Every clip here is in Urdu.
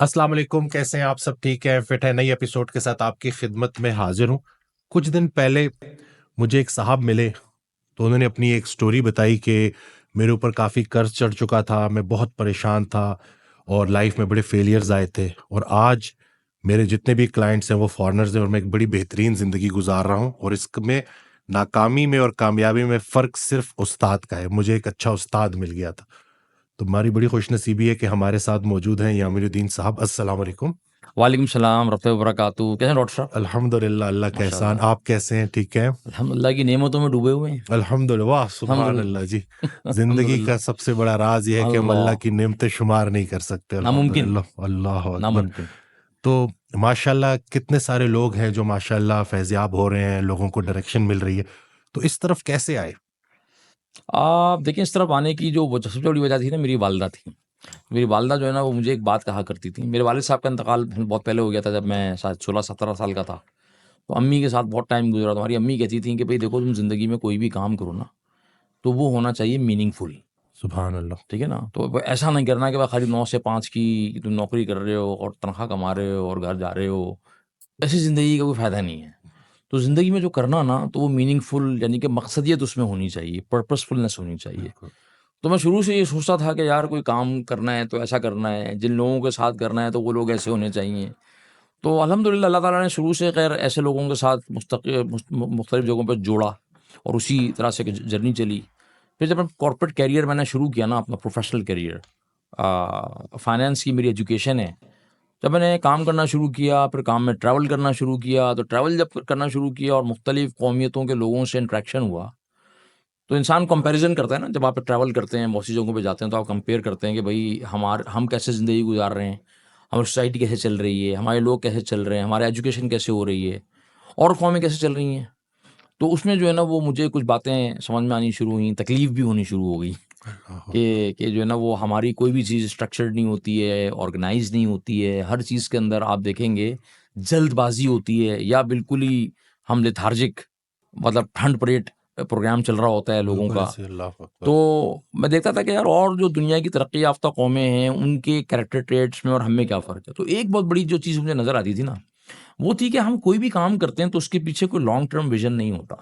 السلام علیکم، کیسے ہیں آپ؟ سب ٹھیک ہے؟ فٹ ہے؟ نئی ایپیسوڈ کے ساتھ آپ کی خدمت میں حاضر ہوں۔ کچھ دن پہلے مجھے ایک صاحب ملے تو انہوں نے اپنی ایک سٹوری بتائی کہ میرے اوپر کافی قرض چڑھ چکا تھا، میں بہت پریشان تھا اور لائف میں بڑے فیلیئرز آئے تھے، اور آج میرے جتنے بھی کلائنٹس ہیں وہ فارنرز ہیں اور میں ایک بڑی بہترین زندگی گزار رہا ہوں، اور اس میں ناکامی میں اور کامیابی میں فرق صرف استاد کا ہے۔ مجھے ایک اچھا استاد مل گیا تھا، تو ہماری بڑی خوش نصیبی ہے کہ ہمارے ساتھ موجود ہیں یامین الدین صاحب۔ السلام علیکم۔ وعلیکم السلام ورحمۃ اللہ وبرکاتہ۔ کیسے ہیں ڈاکٹر صاحب؟ الحمد للہ، اللہ کا ماشاء احسان۔ اللہ، آپ کیسے ہیں؟ ٹھیک ہے؟ الحمد للہ کی نعمتوں میں ڈوبے ہوئے ہیں۔ الحمد للہ، واہ الحمد سبحان للہ اللہ جی۔ الحمد زندگی للہ، کا سب سے بڑا راز یہ ہے کہ ہم اللہ اللہ کی نعمتیں شمار نہیں کر سکتے۔ الحمد ناممکن، للہ، اللہ اکبر۔ ناممکن۔ تو ماشاء اللہ کتنے سارے لوگ ہیں جو ماشاء اللہ فیضیاب ہو رہے ہیں، لوگوں کو ڈائریکشن مل رہی ہے، تو اس طرف کیسے آئے؟ آپ دیکھیں، اس طرف آنے کی جو سب سے بڑی وجہ تھی نا، میری والدہ تھی۔ میری والدہ جو ہے نا، وہ مجھے ایک بات کہا کرتی تھی۔ میرے والد صاحب کا انتقال بہت پہلے ہو گیا تھا، جب میں شاید 16-17 سال کا تھا، تو امی کے ساتھ بہت ٹائم گزرا۔ تمہاری امی کہتی تھیں کہ بھئی دیکھو، تم زندگی میں کوئی بھی کام کرو نا، تو وہ ہونا چاہیے میننگ فل، سبحان اللہ۔ ٹھیک ہے نا؟ تو ایسا نہیں کرنا کہ خالی 9 سے 5 کی تم نوکری کر رہے ہو اور تنخواہ کما رہے ہو اور گھر جا رہے ہو، ایسی زندگی کا کوئی فائدہ نہیں ہے۔ تو زندگی میں جو کرنا نا، تو وہ میننگ فل، یعنی کہ مقصدیت اس میں ہونی چاہیے، پرپس فلنس ہونی چاہیے۔ بالکل۔ تو میں شروع سے یہ سوچتا تھا کہ یار کوئی کام کرنا ہے تو ایسا کرنا ہے، جن لوگوں کے ساتھ کرنا ہے تو وہ لوگ ایسے ہونے چاہیے۔ تو الحمدللہ اللہ تعالیٰ نے شروع سے خیر ایسے لوگوں کے ساتھ مختلف جگہوں پہ جوڑا، اور اسی طرح سے جرنی چلی۔ پھر جب کارپوریٹ کیریئر میں نے شروع کیا نا، اپنا پروفیشنل کیریئر، فائنینس کی میری ایجوکیشن ہے، جب میں نے کام کرنا شروع کیا، پھر کام میں ٹریول کرنا شروع کیا، تو ٹریول جب کرنا شروع کیا اور مختلف قومیتوں کے لوگوں سے انٹریکشن ہوا، تو انسان کمپیریزن کرتا ہے نا۔ جب آپ ٹریول کرتے ہیں، بہت سی جگہوں پہ جاتے ہیں، تو آپ کمپیئر کرتے ہیں کہ بھائی ہم کیسے زندگی گزار رہے ہیں، ہماری سوسائٹی کیسے چل رہی ہے، ہمارے لوگ کیسے چل رہے ہیں، ہمارے ایجوکیشن کیسے ہو رہی ہے، اور قومیں کیسے چل رہی ہیں۔ تو اس میں جو ہے نا، وہ مجھے کچھ باتیں سمجھ میں آنی شروع ہوئیں، تکلیف بھی ہونی شروع ہو گئی کہ جو ہے نا، وہ ہماری کوئی بھی چیز اسٹرکچرڈ نہیں ہوتی ہے، آرگنائز نہیں ہوتی ہے۔ ہر چیز کے اندر آپ دیکھیں گے جلد بازی ہوتی ہے، یا بالکل ہی ہم لیتھارجک، مطلب ٹھنڈ پریٹ پروگرام چل رہا ہوتا ہے لوگوں بالکل کا۔ ایسے، اللہ اکبر۔ تو میں دیکھتا تھا کہ یار، اور جو دنیا کی ترقی یافتہ قومیں ہیں، ان کے کریکٹر ٹریٹس میں اور ہم میں کیا فرق ہے۔ تو ایک بہت بڑی جو چیز مجھے نظر آتی تھی نا، وہ تھی کہ ہم کوئی بھی کام کرتے ہیں تو اس کے پیچھے کوئی لانگ ٹرم ویژن نہیں ہوتا۔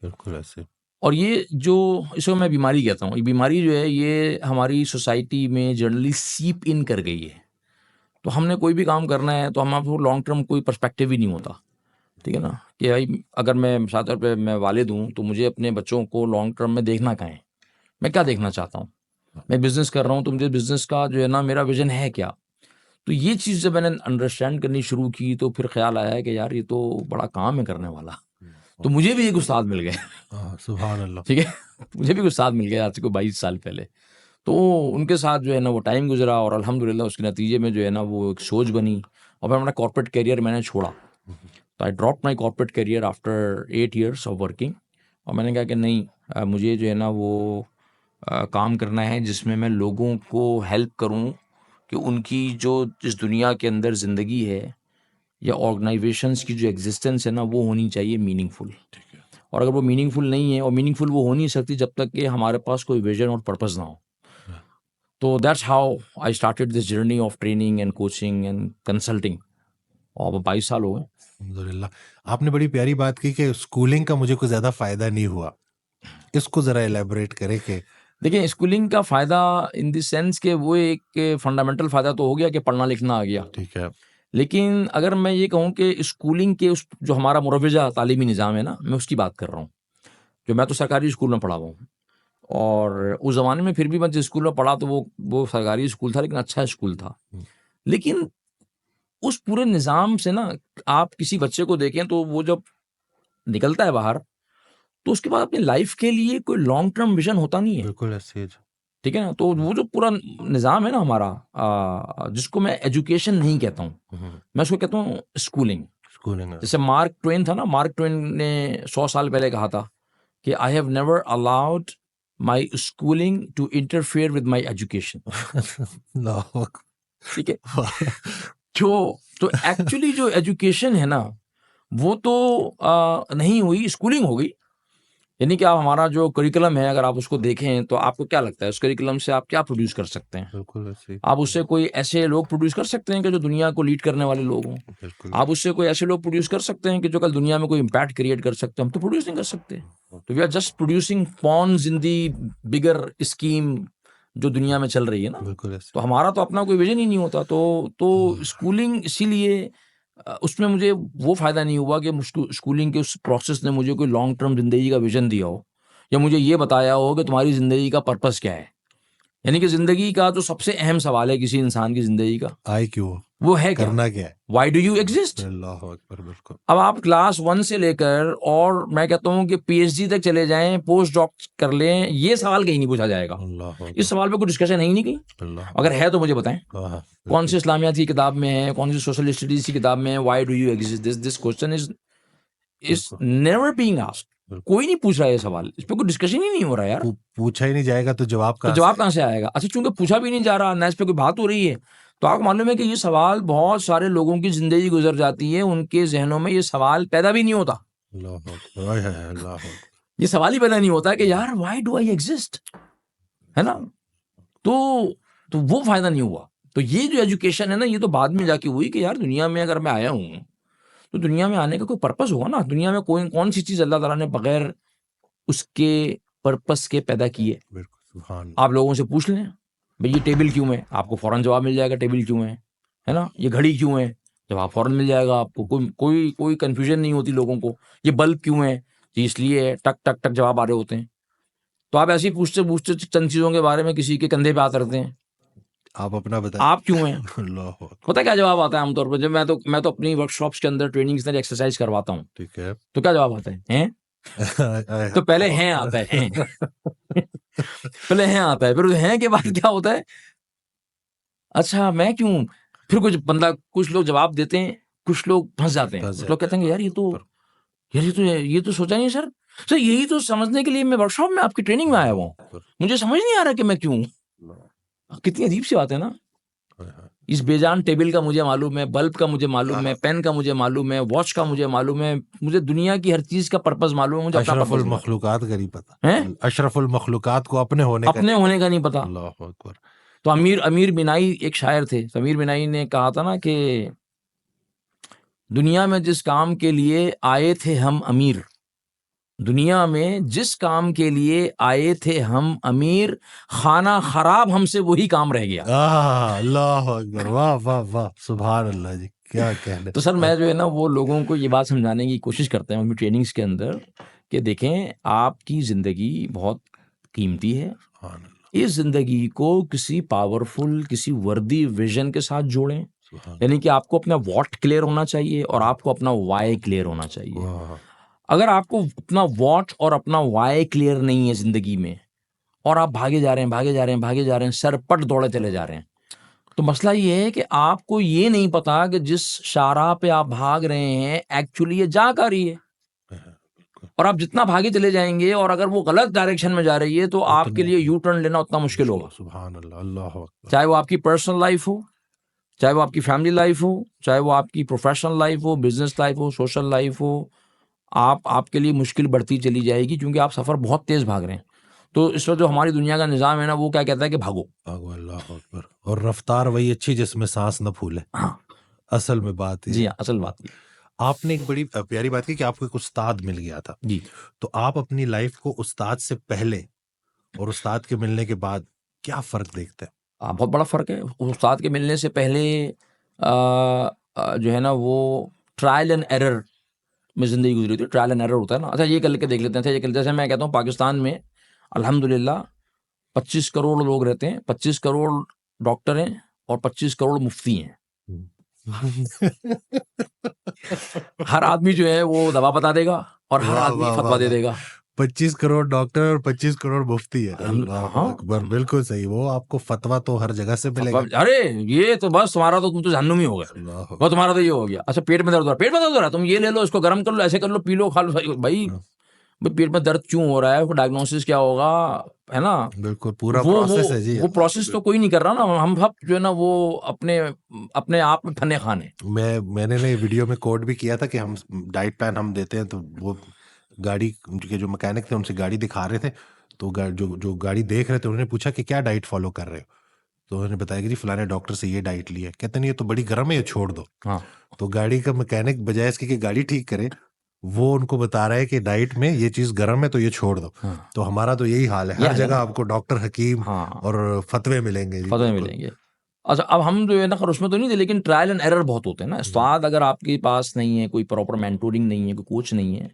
بالکل ایسے۔ اور یہ جو اس کو میں بیماری کہتا ہوں، یہ بیماری جو ہے، یہ ہماری سوسائٹی میں جنرلی سیپ ان کر گئی ہے۔ تو ہم نے کوئی بھی کام کرنا ہے تو ہم کو لانگ ٹرم کوئی پرسپیکٹیو ہی نہیں ہوتا، ٹھیک ہے نا؟ کہ بھائی اگر میں مثال طور پہ میں والد ہوں، تو مجھے اپنے بچوں کو لانگ ٹرم میں دیکھنا کہاں ہے، میں کیا دیکھنا چاہتا ہوں۔ میں بزنس کر رہا ہوں تو مجھے بزنس کا جو ہے نا، میرا ویژن ہے کیا۔ تو یہ چیز جب میں نے انڈرسٹینڈ کرنی شروع کی، تو پھر خیال آیا کہ یار، یہ تو بڑا کام ہے کرنے والا۔ تو مجھے بھی ایک استاد مل گئے، سبحان اللہ۔ ٹھیک ہے، مجھے بھی کچھ ساتھ مل گیا آج سے کوئی 22 سال پہلے۔ تو ان کے ساتھ جو ہے نا، وہ ٹائم گزرا، اور الحمدللہ اس کے نتیجے میں جو ہے نا، وہ ایک سوچ بنی، اور پھر اپنا کارپوریٹ کیریئر میں نے چھوڑا۔ تو I drop my corporate career after 8 years of working, اور میں نے کہا کہ نہیں، مجھے جو ہے نا، وہ کام کرنا ہے جس میں میں لوگوں کو ہیلپ کروں کہ ان کی جو اس دنیا کے اندر زندگی ہے، یا آرگنائزیشنس کی جو ایگزسٹنس ہے نا، وہ ہونی چاہیے میننگ فل۔ اور اگر وہ میننگ فل نہیں ہے، اور میننگ فل وہ ہو نہیں سکتی جب تک کہ ہمارے پاس کوئی ویژن اور پرپز نہ ہو۔ تو that's how I started this journey of training and coaching and consulting, اور 22 سال ہو گئے۔ الحمدللہ۔ آپ نے بڑی پیاری بات کی کہ اسکولنگ کا مجھے کوئی زیادہ فائدہ نہیں ہوا، اس کو ذرا ایلیبوریٹ کرے کہ۔ دیکھیں، اسکولنگ کا فائدہ ان دی سینس کہ وہ ایک فنڈامنٹل فائدہ تو ہو گیا کہ پڑھنا لکھنا آ گیا، ٹھیک ہے۔ لیکن اگر میں یہ کہوں کہ اسکولنگ کے اس جو ہمارا مروجہ تعلیمی نظام ہے نا، میں اس کی بات کر رہا ہوں، جو میں تو سرکاری اسکول میں پڑھا ہوا ہوں، اور اس زمانے میں پھر بھی میں جس اسکول میں پڑھا تو وہ سرکاری اسکول تھا، لیکن اچھا اسکول تھا۔ لیکن اس پورے نظام سے نا، آپ کسی بچے کو دیکھیں تو وہ جب نکلتا ہے باہر، تو اس کے بعد اپنی لائف کے لیے کوئی لانگ ٹرم ویژن ہوتا نہیں ہے، بالکل ایسے۔ ٹھیک ہے نا؟ تو وہ جو پورا نظام ہے نا ہمارا، جس کو میں ایجوکیشن نہیں کہتا ہوں، میں اس کو کہتا ہوں اسکولنگ۔ اسکولنگ جیسے مارک ٹوین تھا نا، مارک ٹوین نے 100 سال پہلے کہا تھا کہ I have never allowed my schooling to interfere with my education, ٹھیک ہے؟ تو ایکچولی جو ایجوکیشن ہے نا، وہ تو نہیں ہوئی، اسکولنگ ہو گئی، یعنی کہ آپ ہمارا جو کریکلم ہے اگر آپ اس کو دیکھیں تو آپ کو کیا لگتا ہے اس کریکلم سے آپ کیا پروڈیوس کر سکتے ہیں؟ بالکل ایسے ہی، آپ اس سے کوئی ایسے لوگ پروڈیوس کر سکتے ہیں کہ جو دنیا کو لیڈ کرنے والے لوگ ہوں؟ بالکل آپ اس سے کوئی ایسے لوگ پروڈیوس کر سکتے ہیں کہ جو کل دنیا میں کوئی امپیکٹ کریٹ کر سکتے ہیں؟ ہم تو پروڈیوس نہیں کر سکتے. تو we are just producing pawns in the bigger scheme جو دنیا میں چل رہی ہے نا. بالکل ایسے تو ہمارا تو اپنا کوئی ویژن ہی نہیں ہوتا. تو اسکولنگ اسی لیے اس میں مجھے وہ فائدہ نہیں ہوا کہ اسکولنگ کے اس پروسیس نے مجھے کوئی لانگ ٹرم زندگی کا ویژن دیا ہو یا مجھے یہ بتایا ہو کہ تمہاری زندگی کا پرپس کیا ہے. یعنی کہ زندگی کا جو سب سے اہم سوال ہے کسی انسان کی زندگی کا آئے کیوں، وہ ہے کیا؟ کرنا کیا ہے. Why do you exist? اللہ اکبر. بالکل. اب آپ کلاس 1 سے لے کر اور میں کہتا ہوں کہ پی ایچ ڈی تک چلے جائیں، پوسٹ ڈاک کر لیں، یہ سوال کہیں نہیں پوچھا جائے گا. اللہ اس سوال پہ کوئی ڈسکشن ہے ہی نہیں کہیں. اللہ. اگر ہے تو مجھے بتائیں ہاں، کون سی اسلامیات کی کتاب میں ہے، کون سی سوشل اسٹڈیز کی کتاب میں ہے. Why do you exist? This question is never being asked. کوئی نہیں پوچھ رہا ہے یہ سوال، اس پہ کوئی ڈسکشن ہی نہیں ہو رہا یار. پوچھا ہی نہیں جائے گا تو جواب تو جواب کہاں سے آئے گا؟ اچھا چونکہ پوچھا بھی نہیں جا رہا نہ اس پہ کوئی بات ہو رہی ہے تو آپ کو معلوم ہے کہ یہ سوال بہت سارے لوگوں کی زندگی گزر جاتی ہے، ان کے ذہنوں میں یہ سوال پیدا بھی نہیں ہوتا. اللہ. یہ سوال ہی پیدا نہیں ہوتا کہ یار وائی ڈو آئی ایگزسٹ، ہے نا. تو وہ فائدہ نہیں ہوا. تو یہ جو ایجوکیشن ہے نا، یہ تو بعد میں جا کے ہوئی کہ یار دنیا میں اگر میں آیا ہوں تو دنیا میں آنے کا کوئی پرپس ہوگا نا. دنیا میں کون سی چیز اللہ تعالیٰ نے بغیر اس کے پرپس کے پیدا کی ہے؟ آپ لوگوں سے پوچھ لیں بھئی یہ ٹیبل کیوں ہے، آپ کو فوراً جواب مل جائے گا ٹیبل کیوں ہے نا. یہ گھڑی کیوں ہے، جواب فوراً مل جائے گا آپ کو. کوئی کنفیوژن نہیں ہوتی لوگوں کو. یہ بلب کیوں ہے، جی اس لیے ہے، ٹک ٹک ٹک جواب آ رہے ہوتے ہیں. تو آپ ایسے ہی پوچھتے پوچھتے چند چیزوں کے بارے میں کسی کے کندھے پہ ہاتھ رکھتے ہیں، آپ اپنا بتائیں آپ کیوں ہیں. اللہ. پتہ کیا جواب آتا ہے عام طور پر جب میں تو اپنی ورک شاپس کے اندر ٹریننگز میں ایکسرسائز کرواتا ہوں ٹھیک ہے. تو کیا جواب آتا ہے؟ تو پہلے ہیں آتا ہے ہیں پہلے ہیں آتا ہے، پھر ہیں کے بعد کیا ہوتا ہے، اچھا میں کیوں. پھر کچھ لوگ جواب دیتے ہیں، کچھ لوگ پھنس جاتے ہیں. کچھ لوگ کہتے ہیں کہ یار یہ تو سوچا نہیں سر یہی تو سمجھنے کے لیے میں ورک شاپ میں آپ کی ٹریننگ میں آیا ہوا ہوں، مجھے سمجھ نہیں آ رہا کہ میں کیوں. کتنی عجیب سی بات ہے نا. اس بے جان ٹیبل کا مجھے معلوم ہے، بلب کا مجھے معلوم ہے، پین کا مجھے معلوم ہے، واچ کا مجھے معلوم ہے، مجھے دنیا کی ہر چیز کا پرپس معلوم ہے. مجھے اپنا اشرف پرپس المخلوقات کا نہیں پتا ہے، اشرف المخلوقات کو اپنے ہونے کا نہیں پتا. اللہ اکبر. تو امیر بینائی ایک شاعر تھے. امیر بینائی نے کہا تھا نا کہ دنیا میں جس کام کے لیے آئے تھے ہم امیر، دنیا میں جس کام کے لیے آئے تھے ہم امیر، خانہ خراب ہم سے وہی کام رہ گیا. اللہ اکبر. واہ واہ واہ سبحان اللہ جی، کیا کہنے. تو سر میں جو ہے نا وہ لوگوں کو یہ بات سمجھانے کی کوشش کرتا ہوں اپنی ٹریننگز کے اندر کہ دیکھیں آپ کی زندگی بہت قیمتی ہے. اس زندگی کو کسی پاورفل، کسی وردی ویژن کے ساتھ جوڑیں. یعنی کہ آپ کو اپنا واٹ کلیئر ہونا چاہیے اور آپ کو اپنا وائی کلیئر ہونا چاہیے. اگر آپ کو اپنا واٹ اور اپنا وائی کلیئر نہیں ہے زندگی میں اور آپ بھاگے جا رہے ہیں سر پٹ دوڑے چلے جا رہے ہیں، تو مسئلہ یہ ہے کہ آپ کو یہ نہیں پتا کہ جس شاہراہ پہ آپ بھاگ رہے ہیں ایکچولی یہ جا کر رہی ہے. اور آپ جتنا بھاگے چلے جائیں گے اور اگر وہ غلط ڈائریکشن میں جا رہی ہے تو آپ کے لیے یو ٹرن لینا اتنا مشکل ہوگا. سبحان اللہ. اللہ اکبر. چاہے وہ آپ کی پرسنل لائف ہو، چاہے وہ آپ کی فیملی لائف ہو، چاہے وہ آپ کی پروفیشنل لائف ہو، بزنس لائف ہو، سوشل لائف ہو، آپ کے لیے مشکل بڑھتی چلی جائے گی کیونکہ آپ سفر بہت تیز بھاگ رہے ہیں. تو اس وقت جو ہماری دنیا کا نظام ہے نا وہ کیا کہتا ہے کہ بھاگو. اللہ اکبر. اور رفتار وہی اچھی جس میں سانس نہ پھولے. ہاں اصل میں بات جی ہاں، اصل بات یہ. آپ نے ایک بڑی پیاری بات کی کہ آپ کو ایک استاد مل گیا تھا. جی. تو آپ اپنی لائف کو استاد سے پہلے اور استاد کے ملنے کے بعد کیا فرق دیکھتے ہیں؟ بہت بڑا فرق ہے. استاد کے ملنے سے پہلے جو ہے نا وہ ٹرائل اینڈ ایرر میں زندگی گزری تھی. ٹرائل اینڈ ایرر ہوتا ہے نا. اچھا یہ کر کے دیکھ لیتے ہیں. یہ جیسے میں کہتا ہوں پاکستان میں الحمدللہ 25 کروڑ لوگ رہتے ہیں، 25 کروڑ ڈاکٹر ہیں اور 25 کروڑ مفتی ہیں. ہر آدمی جو ہے وہ دوا بتا دے گا اور ہر آدمی فتویٰ دے دے گا. 25 کروڑ ڈاکٹر اور 25 کروڑ مفتی ہے. اللہ اکبر. بالکل صحیح. وہ آپ کو فتویٰ تو ہر جگہ سے ملے گا. ارے یہ تو بس تمہارا تو تم تو جہنمی ہو گیا، وہ تمہارا تو یہ ہو گیا. اچھا پیٹ میں درد ہو رہا ہے، تم یہ لے لو، اس کو گرم کر لو، ایسے کر لو، پی لو، کھا لو. بھائی پیٹ میں درد کیوں ہو رہا ہے، ڈائگنوسس کیا ہوگا، ہے نا. بالکل پورا پروسیس ہے جی. وہ پروسیس تو کوئی نہیں کر رہا نا. ہم سب جو ہے نا وہ اپنے آپ میں پھنے کھانے. میں نے ویڈیو میں کوٹ بھی کیا تھا کہ ہم ڈائٹ پلان ہم دیتے ہیں تو وہ گاڑی کے جو مکینک تھے ان سے گاڑی دکھا رہے تھے, تو جو گاڑی دیکھ رہے تھے انہوں نے پوچھا کہ کیا ڈائٹ فالو کر رہے ہو, تو انہوں نے بتایا کہ جی فلانے ڈاکٹر سے یہ ڈائٹ لی ہے. کہتے نہیں یہ تو بڑی گرم ہے, یہ چھوڑ دو. ہاں تو گاڑی کا مکینک بجائے اس کی کہ گاڑی ٹھیک کرے, وہ ان کو بتا رہا ہے کہ ڈائٹ میں یہ چیز گرم ہے تو یہ چھوڑ دو. تو ہمارا تو یہی حال ہے, ہر جگہ آپ کو ڈاکٹر حکیم اور فتوے ملیں گے. فتوے ملیں گے. اچھا اب ہم جو ہے نا اس میں تو نہیں تھے, لیکن ٹرائل اینڈ ایرر بہت ہوتے ہیں نا. استاد اگر آپ کے پاس نہیں ہے, کوئی پراپر مینٹورنگ نہیں ہے, کوئی کوچ نہیں ہے,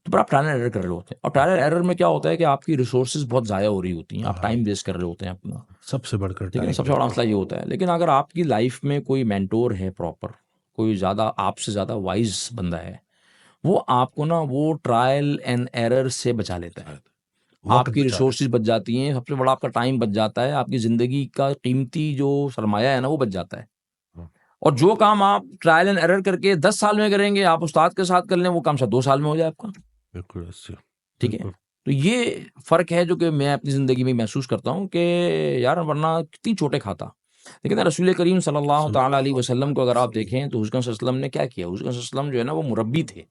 تو پھر آپ ٹرائل اینڈ ایرر کر رہے ہوتے ہیں. اور ٹرائل اینڈ ایرر میں کیا ہوتا ہے کہ آپ کی ریسورسز بہت ضائع ہو رہی ہوتی ہیں, آپ ٹائم ویسٹ کر رہے ہوتے ہیں اپنا. سب سے بڑھ کر ٹھیک ہے, سب سے بڑا مسئلہ یہ ہوتا ہے. لیکن اگر آپ کی لائف میں کوئی مینٹور ہے پراپر, کوئی زیادہ آپ سے زیادہ وائز بندہ ہے, وہ آپ کو نا وہ ٹرائل اینڈ ایرر سے بچا لیتا ہے. آپ کی ریسورسز بچ جاتی ہیں, سب سے بڑا آپ کا ٹائم بچ جاتا ہے, آپ کی زندگی کا قیمتی جو سرمایہ ہے نا وہ بچ جاتا ہے. اور جو کام آپ ٹرائل اینڈ ایرر کر کے 10 سال میں کریں گے, آپ استاد کے ساتھ کر لیں, وہ کام شاید 2 سال میں ہو جائے آپ کا. بالکل. ٹھیک ہے, تو یہ فرق ہے جو کہ میں اپنی زندگی میں محسوس کرتا ہوں کہ یار ورنہ کتنی چوٹیں کھاتا. لیکن رسول کریم صلی اللہ تعالیٰ علیہ وسلم کو اگر آپ دیکھیں تو حضور صلی اللہ علیہ وسلم نے کیا کیا. حضور صلی اللہ علیہ وسلم جو ہے نا وہ مربی تھے,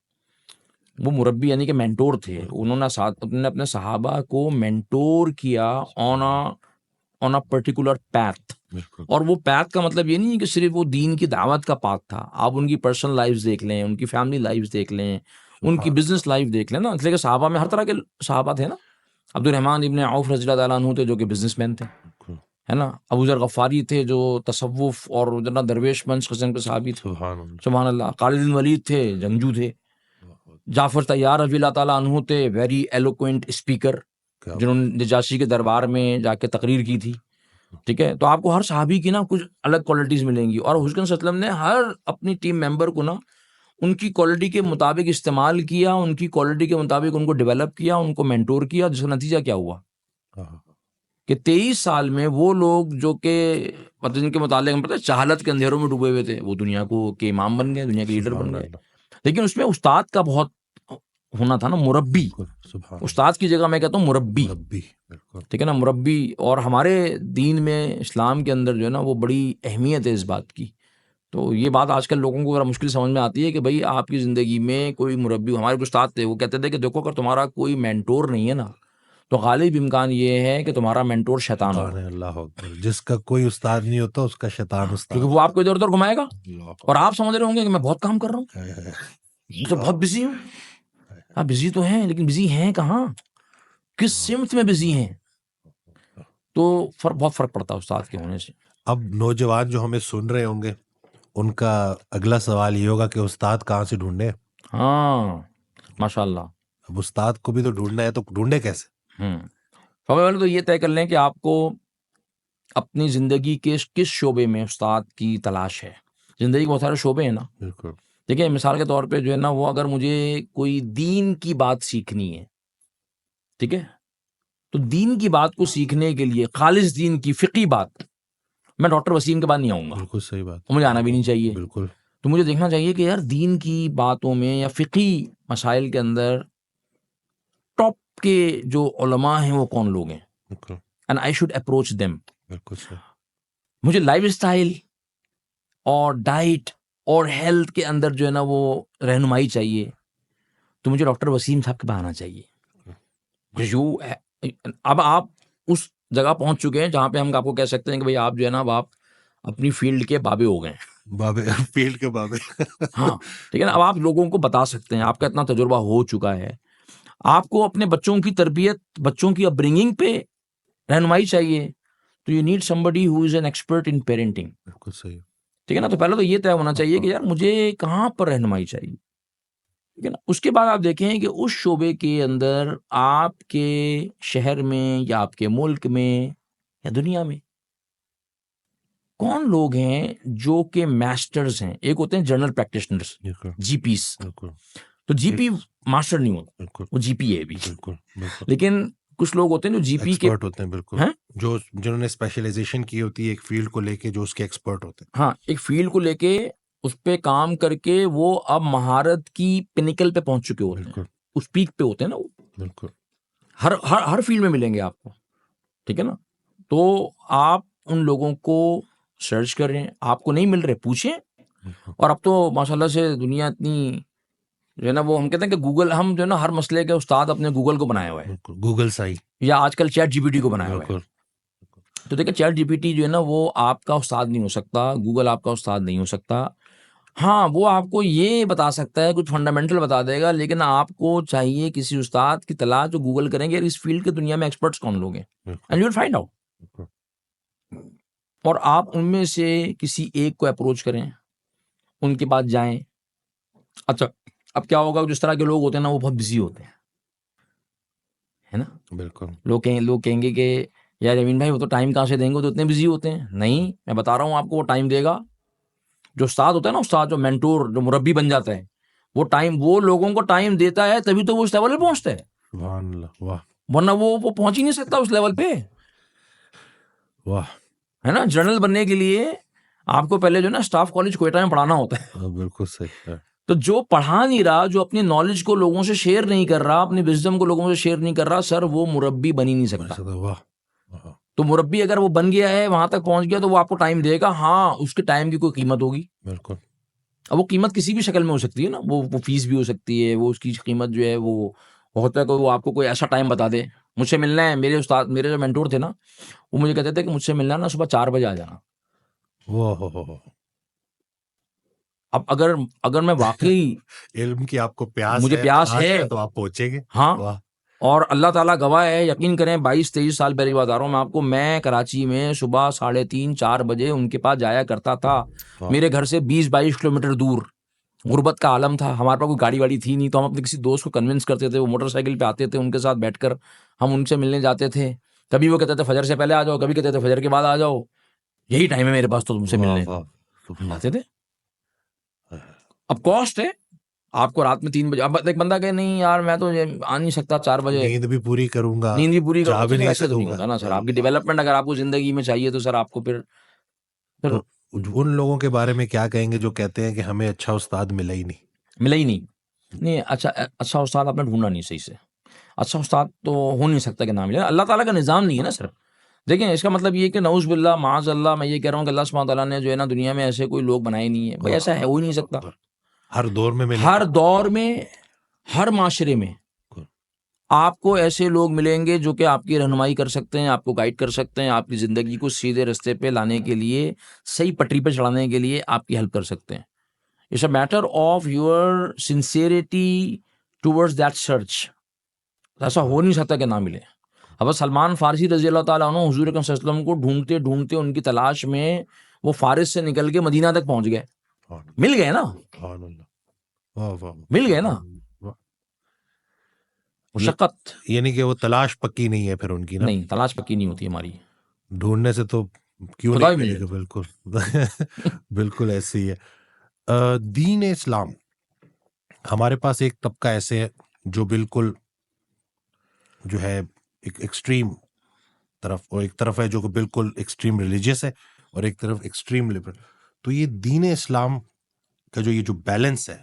وہ مربی یعنی کہ مینٹور تھے. انہوں نے اپنے صحابہ کو مینٹور کیا آن اے پرٹیکولر پیتھ. اور وہ پیتھ کا مطلب یہ نہیں ہے کہ صرف وہ دین کی دعوت کا پاتھ تھا. آپ ان کی پرسنل لائف دیکھ لیں, ان کی فیملی لائف دیکھ لیں, ان کی بزنس لائف دیکھ لیں نا. اس لیے کہ صحابہ میں ہر طرح کے صحابہ تھے نا. عبد الرحمن ابن عوف رضی اللہ تعالیٰ عنہ تھے جو کہ بزنس مین تھے, ہے نا. ابو ذر غفاری تھے جو تصوف اور درویش منش قسم کے صحابی تھے, سبحان اللہ. خالد بن ولید تھے, جنگجو تھے. جعفر طیار رضی اللہ تعالیٰ عنہ تھے, ویری ایلوکوینٹ اسپیکر, جنہوں نے نجاشی کے دربار میں جا کے تقریر کی تھی. ٹھیک ہے, تو آپ کو ہر صحابی کی نا کچھ الگ کوالٹیز ملیں گی. اور حضور صلی اللہ علیہ وسلم نے ہر اپنی ٹیم ممبر کو نا ان کی کوالٹی کے مطابق استعمال کیا, ان کی کوالٹی کے مطابق ان کو ڈیولپ کیا, ان کو مینٹور کیا, جس کا نتیجہ کیا ہوا کہ 23 سال میں وہ لوگ جو کہ مطلب جن کے متعلق پتہ چہالت کے اندھیروں میں ڈوبے ہوئے تھے, وہ دنیا کو کے امام بن گئے, دنیا کے لیڈر بن گئے. لیکن اس میں استاد کا بہت ہونا تھا نا, مربی. استاد کی جگہ میں کہتا ہوں مربی. ٹھیک ہے نا, مربی. اور ہمارے دین میں اسلام کے اندر جو ہے نا وہ بڑی اہمیت ہے اس بات کی. تو یہ بات آج کل لوگوں کو ذرا مشکل سمجھ میں آتی ہے کہ بھائی آپ کی زندگی میں کوئی مربی. ہمارے استاد تھے, وہ کہتے تھے کہ دیکھو اگر تمہارا کوئی مینٹور نہیں ہے نا تو غالب امکان یہ ہے کہ تمہارا مینٹور شیطان ہوگا. اللہ اکبر. جس کا کوئی استاد نہیں ہوتا اس کا شیطان استاد, کیونکہ وہ آپ کو ادھر ادھر گھمائے گا اور آپ سمجھ رہے ہوں گے کہ میں بہت کام کر رہا ہوں, میں تو بہت بزی ہوں. آپ بزی تو ہیں, لیکن بزی ہیں کہاں, کس سمت میں بزی ہیں. تو بہت فرق پڑتا ہے استاد کے ہونے سے. اب نوجوان جو ہمیں سن رہے ہوں گے ان کا اگلا سوال یہ ہوگا کہ استاد کہاں سے ڈھونڈے. ہاں ماشاء اللہ. اب استاد کو بھی تو ڈھونڈنا ہے, تو ڈھونڈے کیسے؟ سب پہلے تو یہ طے کر لیں کہ آپ کو اپنی زندگی کے کس شعبے میں استاد کی تلاش ہے. زندگی کے بہت سارے شعبے ہیں نا. بالکل. دیکھیں مثال کے طور پہ جو ہے نا وہ اگر مجھے کوئی دین کی بات سیکھنی ہے, ٹھیک ہے, تو دین کی بات کو سیکھنے کے لیے خالص دین کی فقہی بات, میں ڈاکٹر وسیم کے بعد نہیں آؤں گا. بالکل صحیح بات. مجھے آنا بھی نہیں چاہیے. بالکل. تو مجھے دیکھنا چاہیے کہ یار دین کی باتوں میں یا فقہی مسائل کے اندر ٹاپ کے جو علماء ہیں وہ کون لوگ ہیں, and I should approach them. بالکل صحیح. مجھے لائف اسٹائل اور ڈائٹ اور ہیلتھ کے اندر جو ہے نا وہ رہنمائی چاہیے, تو مجھے ڈاکٹر وسیم صاحب کے پاس آنا چاہیے. اب آپ اس جگہ پہنچ چکے ہیں جہاں پہ ہم آپ کو کہہ سکتے ہیں کہ بھائی آپ جو ہے نا آپ اپنی فیلڈ کے بابے ہو گئے ہیں. بابے, فیلڈ کے بابے. ہاں ٹھیک ہے نا. اب آپ لوگوں کو بتا سکتے ہیں, آپ کا اتنا تجربہ ہو چکا ہے. آپ کو اپنے بچوں کی تربیت, بچوں کی اپبرنگنگ پہ رہنمائی چاہیے, تو you need somebody who is an expert in parenting. بالکل صحیح. ٹھیک ہے نا. تو پہلے تو یہ طے ہونا چاہیے کہ یار مجھے کہاں پر رہنمائی چاہیے. ٹھیک ہے نا. اس کے بعد آپ دیکھیں کہ اس شعبے کے اندر آپ کے شہر میں یا آپ کے ملک میں یا دنیا میں کون لوگ ہیں جو کہ ماسٹرز ہیں. ایک ہوتے ہیں جنرل پریکٹیشنرز, جی پیز. تو جی پی ماسٹر نہیں ہوتا, وہ جی پی ہے بھی. لیکن کچھ لوگ ہوتے ہیں جو جی پی کے ہوتے ہیں. بالکل. جو جنہوں نے اسپیشلائزیشن کی ہوتی ہے ایک فیلڈ کو لے کے, جو اس کے ایکسپرٹ ہوتے ہیں. ہاں, ایک فیلڈ کو لے کے اس پہ کام کر کے وہ اب مہارت کی پینیکل پہ پہنچ چکے ہوتے ہیں, اس پیک پہ ہوتے ہیں نا وہ. بالکل. ہر فیلڈ میں ملیں گے آپ کو. ٹھیک ہے نا. تو آپ ان لوگوں کو سرچ کریں, آپ کو نہیں مل رہے پوچھیں. اور اب تو ماشاء اللہ سے دنیا اتنی جو ہے نا وہ ہم کہتے ہیں کہ گوگل، ہم جو ہے نا ہر مسئلے کے استاد اپنے گوگل کو بنایا ہوا ہے، بالکل گوگل سائی، یا آج کل چیٹ جی پی ٹی کو بنایا ہوا ہے. بالکل تو دیکھیں چیٹ جی پی ٹی جو ہے نا وہ آپ کا استاد نہیں ہو سکتا، گوگل آپ کا استاد نہیں ہو سکتا. ہاں وہ آپ کو یہ بتا سکتا ہے، کچھ فنڈامنٹل بتا دے گا، لیکن آپ کو چاہیے کسی استاد کی تلاش جو گوگل کریں گے اس فیلڈ کے دنیا میں ایکسپرٹس کون لوگ ہیں، and you will find out. اور آپ ان میں سے کسی ایک کو اپروچ کریں، ان کے پاس جائیں. اچھا اب کیا ہوگا، جس طرح کے لوگ ہوتے ہیں نا وہ بہت بزی ہوتے ہیں، ہے نا. بالکل لوگ کہیں گے کہ یار امین بھائی وہ تو ٹائم کہاں سے دیں گے، وہ تو اتنے بزی ہوتے ہیں. نہیں، میں بتا رہا ہوں آپ کو، وہ ٹائم دے گا. جو استاد ہوتا ہے نا، استاد جو مینٹور، جو مربی بن جاتا ہے، وہ لوگوں کو ٹائم دیتا ہے، تبھی تو وہ اس لیول پہ پہنچتا ہے. سبحان اللہ، واہ ورنہ وہ پہنچ ہی نہیں سکتا اس لیول پہ، واہ. ہے نا. جرنل بننے کے لیے آپ کو پہلے جو ہے نا اسٹاف کالج کوئٹہ میں پڑھانا ہوتا ہے. بالکل صحیح ہے. تو جو پڑھا نہیں رہا، جو اپنی نالج کو لوگوں سے شیئر نہیں کر رہا، اپنی وزڈم کو لوگوں سے شیئر نہیں کر رہا، سر وہ مربی بن ہی نہیں سکتا. واہ. تو مربی اگر وہ بن گیا ہے، وہاں تک پہنچ گیا، تو وہ آپ کو ٹائم دے گا. ہاں اس کے ٹائم کی کوئی قیمت ہوگی. بالکل. اب وہ قیمت کسی بھی شکل میں ہو سکتی ہے نا، وہ فیس بھی ہو سکتی ہے، وہ اس کی قیمت جو ہے وہ ہوتا ہے کہ وہ آپ کو کوئی ایسا ٹائم بتا دے، مجھ سے ملنا ہے. میرے استاد، میرے جو مینٹور تھے نا، وہ مجھے کہتے تھے کہ مجھ سے ملنا نا صبح 4 بجے آ جانا. اب اگر میں واقعی علم کی آپ کو پیاس مجھے پیاس ہے تو آپ پہنچیں گے. ہاں، واہ. اور اللہ تعالیٰ گواہ ہے، یقین کریں 22-23 سال پہلے بتا رہا ہوں میں آپ کو، میں کراچی میں صبح 3:30-4 بجے ان کے پاس جایا کرتا تھا. میرے گھر سے 20-22 کلومیٹر دور. غربت کا عالم تھا، ہمارے پاس کوئی گاڑی واڑی تھی نہیں، تو ہم اپنے کسی دوست کو کنونس کرتے تھے، وہ موٹر سائیکل پہ آتے تھے، ان کے ساتھ بیٹھ کر ہم ان سے ملنے جاتے تھے. کبھی وہ کہتے تھے فجر سے پہلے آ جاؤ، کبھی کہتے تھے فجر کے بعد آ جاؤ، یہی ٹائم ہے میرے پاس تو تم سے ملنے کا. آتے تھے. اب کاسٹ ہے آپ کو رات میں 3 بجے. اب ایک بندہ کہ نہیں یار میں تو آ نہیں سکتا 4 بجے، نیند بھی پوری کروں گا، نیند بھی پوری جا کرو، بھی نہیں ایسے تو نہیں سکوں گا. ہوتا نا سر. آپ کی ڈیولپمنٹ اگر آپ کو زندگی میں چاہیے تو سر آپ کو پھر تو ان لوگوں کے بارے میں کیا کہیں گے جو کہتے ہیں کہ ہمیں اچھا استاد ملا ہی نہیں؟ ملا ہی نہیں. اچھا استاد آپ نے ڈھونڈا نہیں صحیح سے. اچھا استاد تو ہو نہیں سکتا کہ نہ ملے. اللہ تعالیٰ کا نظام نہیں ہے نا سر. دیکھیں اس کا مطلب یہ کہ نعوذ باللہ معاذ اللہ، میں یہ کہہ رہا ہوں کہ اللہ سبحانہ تعالیٰ نے جو ہے نا دنیا میں ایسے کوئی لوگ بنائے نہیں ہے. بھائی ایسا ہے ہو ہی نہیں سکتا. ہر دور میں ملے، ہر دور میں، ہر معاشرے میں آپ کو ایسے لوگ ملیں گے جو کہ آپ کی رہنمائی کر سکتے ہیں، آپ کو گائیڈ کر سکتے ہیں، آپ کی زندگی کو سیدھے رستے پہ لانے کے لیے، صحیح پٹری پہ چڑھانے کے لیے آپ کی ہیلپ کر سکتے ہیں. It's a matter of your sincerity towards that search. ایسا ہو نہیں سکتا کہ نہ ملے. اب سلمان فارسی رضی اللہ تعالیٰ عنہ حضور اکرم صلی اللہ علیہ وسلم کو ڈھونڈتے ڈھونڈتے ان کی تلاش میں وہ فارس سے نکل کے مدینہ تک پہنچ گئے. مل گئے نا، مل گئے نا. مشقت، یعنی کہ وہ تلاش پکی نہیں ہے پھر ان کی نا. نہیں تلاش پکی نہیں ہوتی ہماری. ڈھونڈنے سے تو کیوں خدا نہیں بھی ملے گا. بالکل بالکل ایسے ہی ہے. دین اسلام، ہمارے پاس ایک طبقہ ایسے ہے جو بالکل جو ہے ایک ایکسٹریم طرف، اور ایک طرف ہے جو کہ بالکل ایکسٹریم ریلیجیس ہے، اور ایک طرف ایکسٹریم لبرل. تو یہ دین اسلام کا جو یہ جو بیلنس ہے،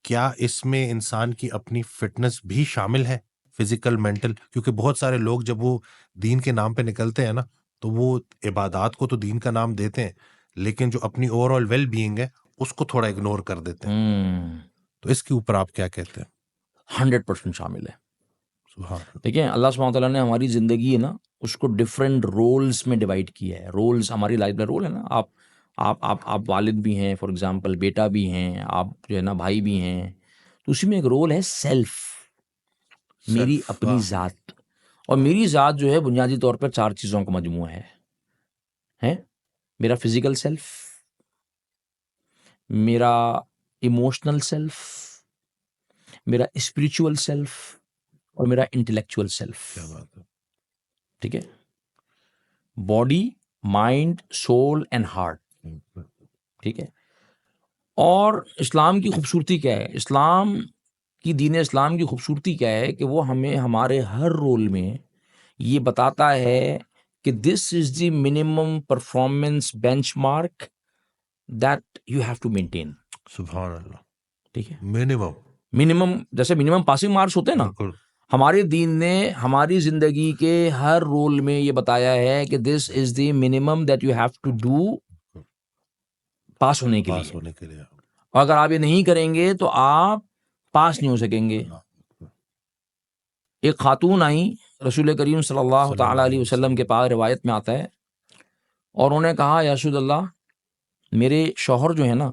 کیا اس میں انسان کی اپنی فٹنس بھی شامل ہے، فزیکل مینٹل؟ کیونکہ بہت سارے لوگ جب وہ دین کے نام پہ نکلتے ہیں نا، تو وہ عبادات کو تو دین کا نام دیتے ہیں، لیکن جو اپنی اوور آل ویل بینگ ہے اس کو تھوڑا اگنور کر دیتے ہیں. تو اس کے اوپر آپ کیا کہتے ہیں؟ 100% شامل ہے. سبحان. دیکھیں اللہ سبحانہ تعالیٰ نے ہماری زندگی ہے نا اس کو ڈفرینٹ رولز میں ڈیوائڈ کیا ہے. رولز ہماری لائف میں رول ہے نا. آپ والد بھی ہیں، فار ایگزامپل بیٹا بھی ہیں، آپ جو ہے نا بھائی بھی ہیں. تو اسی میں ایک رول ہے سیلف، میری اپنی ذات. اور میری ذات جو ہے بنیادی طور پر 4 چیزوں کا مجموعہ ہے. میرا فزیکل سیلف، میرا ایموشنل سیلف، میرا اسپریچول سیلف، اور میرا انٹلیکچوئل سیلف. ٹھیک ہے. Body, mind, civil and heart. ٹھیک ہے. اور اسلام کی خوبصورتی کیا ہے؟ اسلام کی دین اسلام کی خوبصورتی کیا ہے کہ وہ ہمیں ہمارے ہر رول میں یہ بتاتا ہے کہ this is the minimum performance benchmark that you have to maintain. سبحان اللہ. ٹھیک ہے. منیمم جیسے منیمم پاسنگ مارکس ہوتے ہیں نا، ہمارے دین نے ہماری زندگی کے ہر رول میں یہ بتایا ہے کہ this is the minimum that you have to do pass ہونے کے لیے. اور اگر آپ یہ نہیں کریں گے تو آپ پاس نہیں ہو سکیں گے. ایک خاتون آئی رسول کریم صلی اللہ تعالیٰ علیہ وسلم کے پاس، روایت میں آتا ہے، اور انہوں نے کہا یا رسول اللہ میرے شوہر جو ہے نا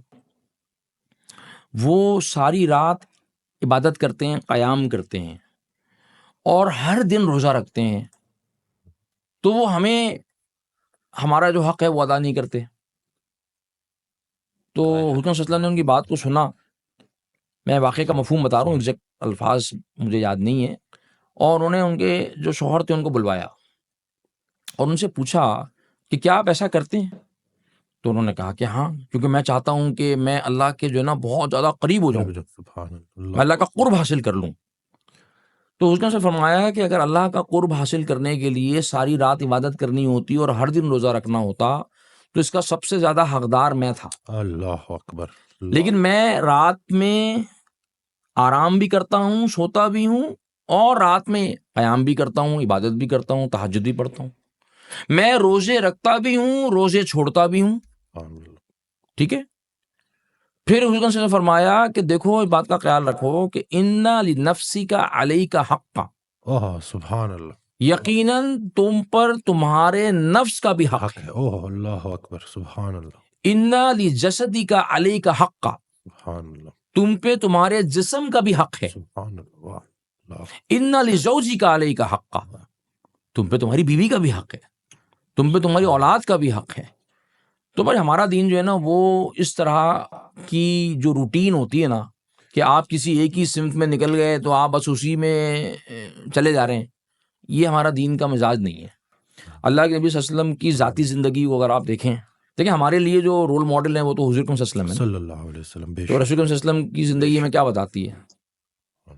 وہ ساری رات عبادت کرتے ہیں، قیام کرتے ہیں اور ہر دن روزہ رکھتے ہیں، تو وہ ہمیں ہمارا جو حق ہے وہ ادا نہیں کرتے. تو حضور صلی اللہ علیہ وسلم نے ان کی بات کو سنا. میں واقعے کا مفہوم بتا رہا ہوں، ایگزیکٹ الفاظ مجھے یاد نہیں ہے. اور انہوں نے ان کے جو شوہر تھے ان کو بلوایا اور ان سے پوچھا کہ کیا آپ ایسا کرتے ہیں؟ تو انہوں نے کہا کہ ہاں، کیونکہ میں چاہتا ہوں کہ میں اللہ کے جو ہے نا بہت زیادہ قریب ہو جاؤں، میں اللہ کا قرب حاصل کر لوں. تو اس نے فرمایا کہ اگر اللہ کا قرب حاصل کرنے کے لیے ساری رات عبادت کرنی ہوتی اور ہر دن روزہ رکھنا ہوتا تو اس کا سب سے زیادہ حقدار میں تھا. اللہ اکبر. لیکن میں رات میں آرام بھی کرتا ہوں، سوتا بھی ہوں، اور رات میں قیام بھی کرتا ہوں، عبادت بھی کرتا ہوں، تہجد بھی پڑھتا ہوں. میں روزے رکھتا بھی ہوں، روزے چھوڑتا بھی ہوں. ٹھیک ہے. پھر حضور نے فرمایا کہ دیکھو اس بات کا خیال رکھو کہ ان لنفسک علیک حقا، سبحان اللہ، یقیناً تم پر تمہارے نفس کا بھی حق ہے. اللہ اکبر، سبحان اللہ. ان لجسدک علیک حقا، سبحان اللہ. تم پہ تمہارے جسم کا بھی حق ہے. سبحان اللہ. ان لزوجک علیک حقا، تم پہ تمہاری بیوی کا بھی حق ہے، تم پہ تمہاری اولاد کا بھی حق ہے. تو بھائی ہمارا دین جو ہے نا وہ اس طرح کی جو روٹین ہوتی ہے نا کہ آپ کسی ایک ہی سمت میں نکل گئے تو آپ بس اسی میں چلے جا رہے ہیں، یہ ہمارا دین کا مزاج نہیں ہے. اللہ کے نبی صلی اللہ علیہ وسلم کی ذاتی زندگی کو اگر آپ دیکھیں ہمارے لیے جو رول ماڈل ہیں وہ تو حضور صلی اللہ علیہ وسلم ہے. صلی اللہ علیہ وسلم. تو رسول صلی اللہ علیہ وسلم کی زندگی میں کیا بتاتی ہے؟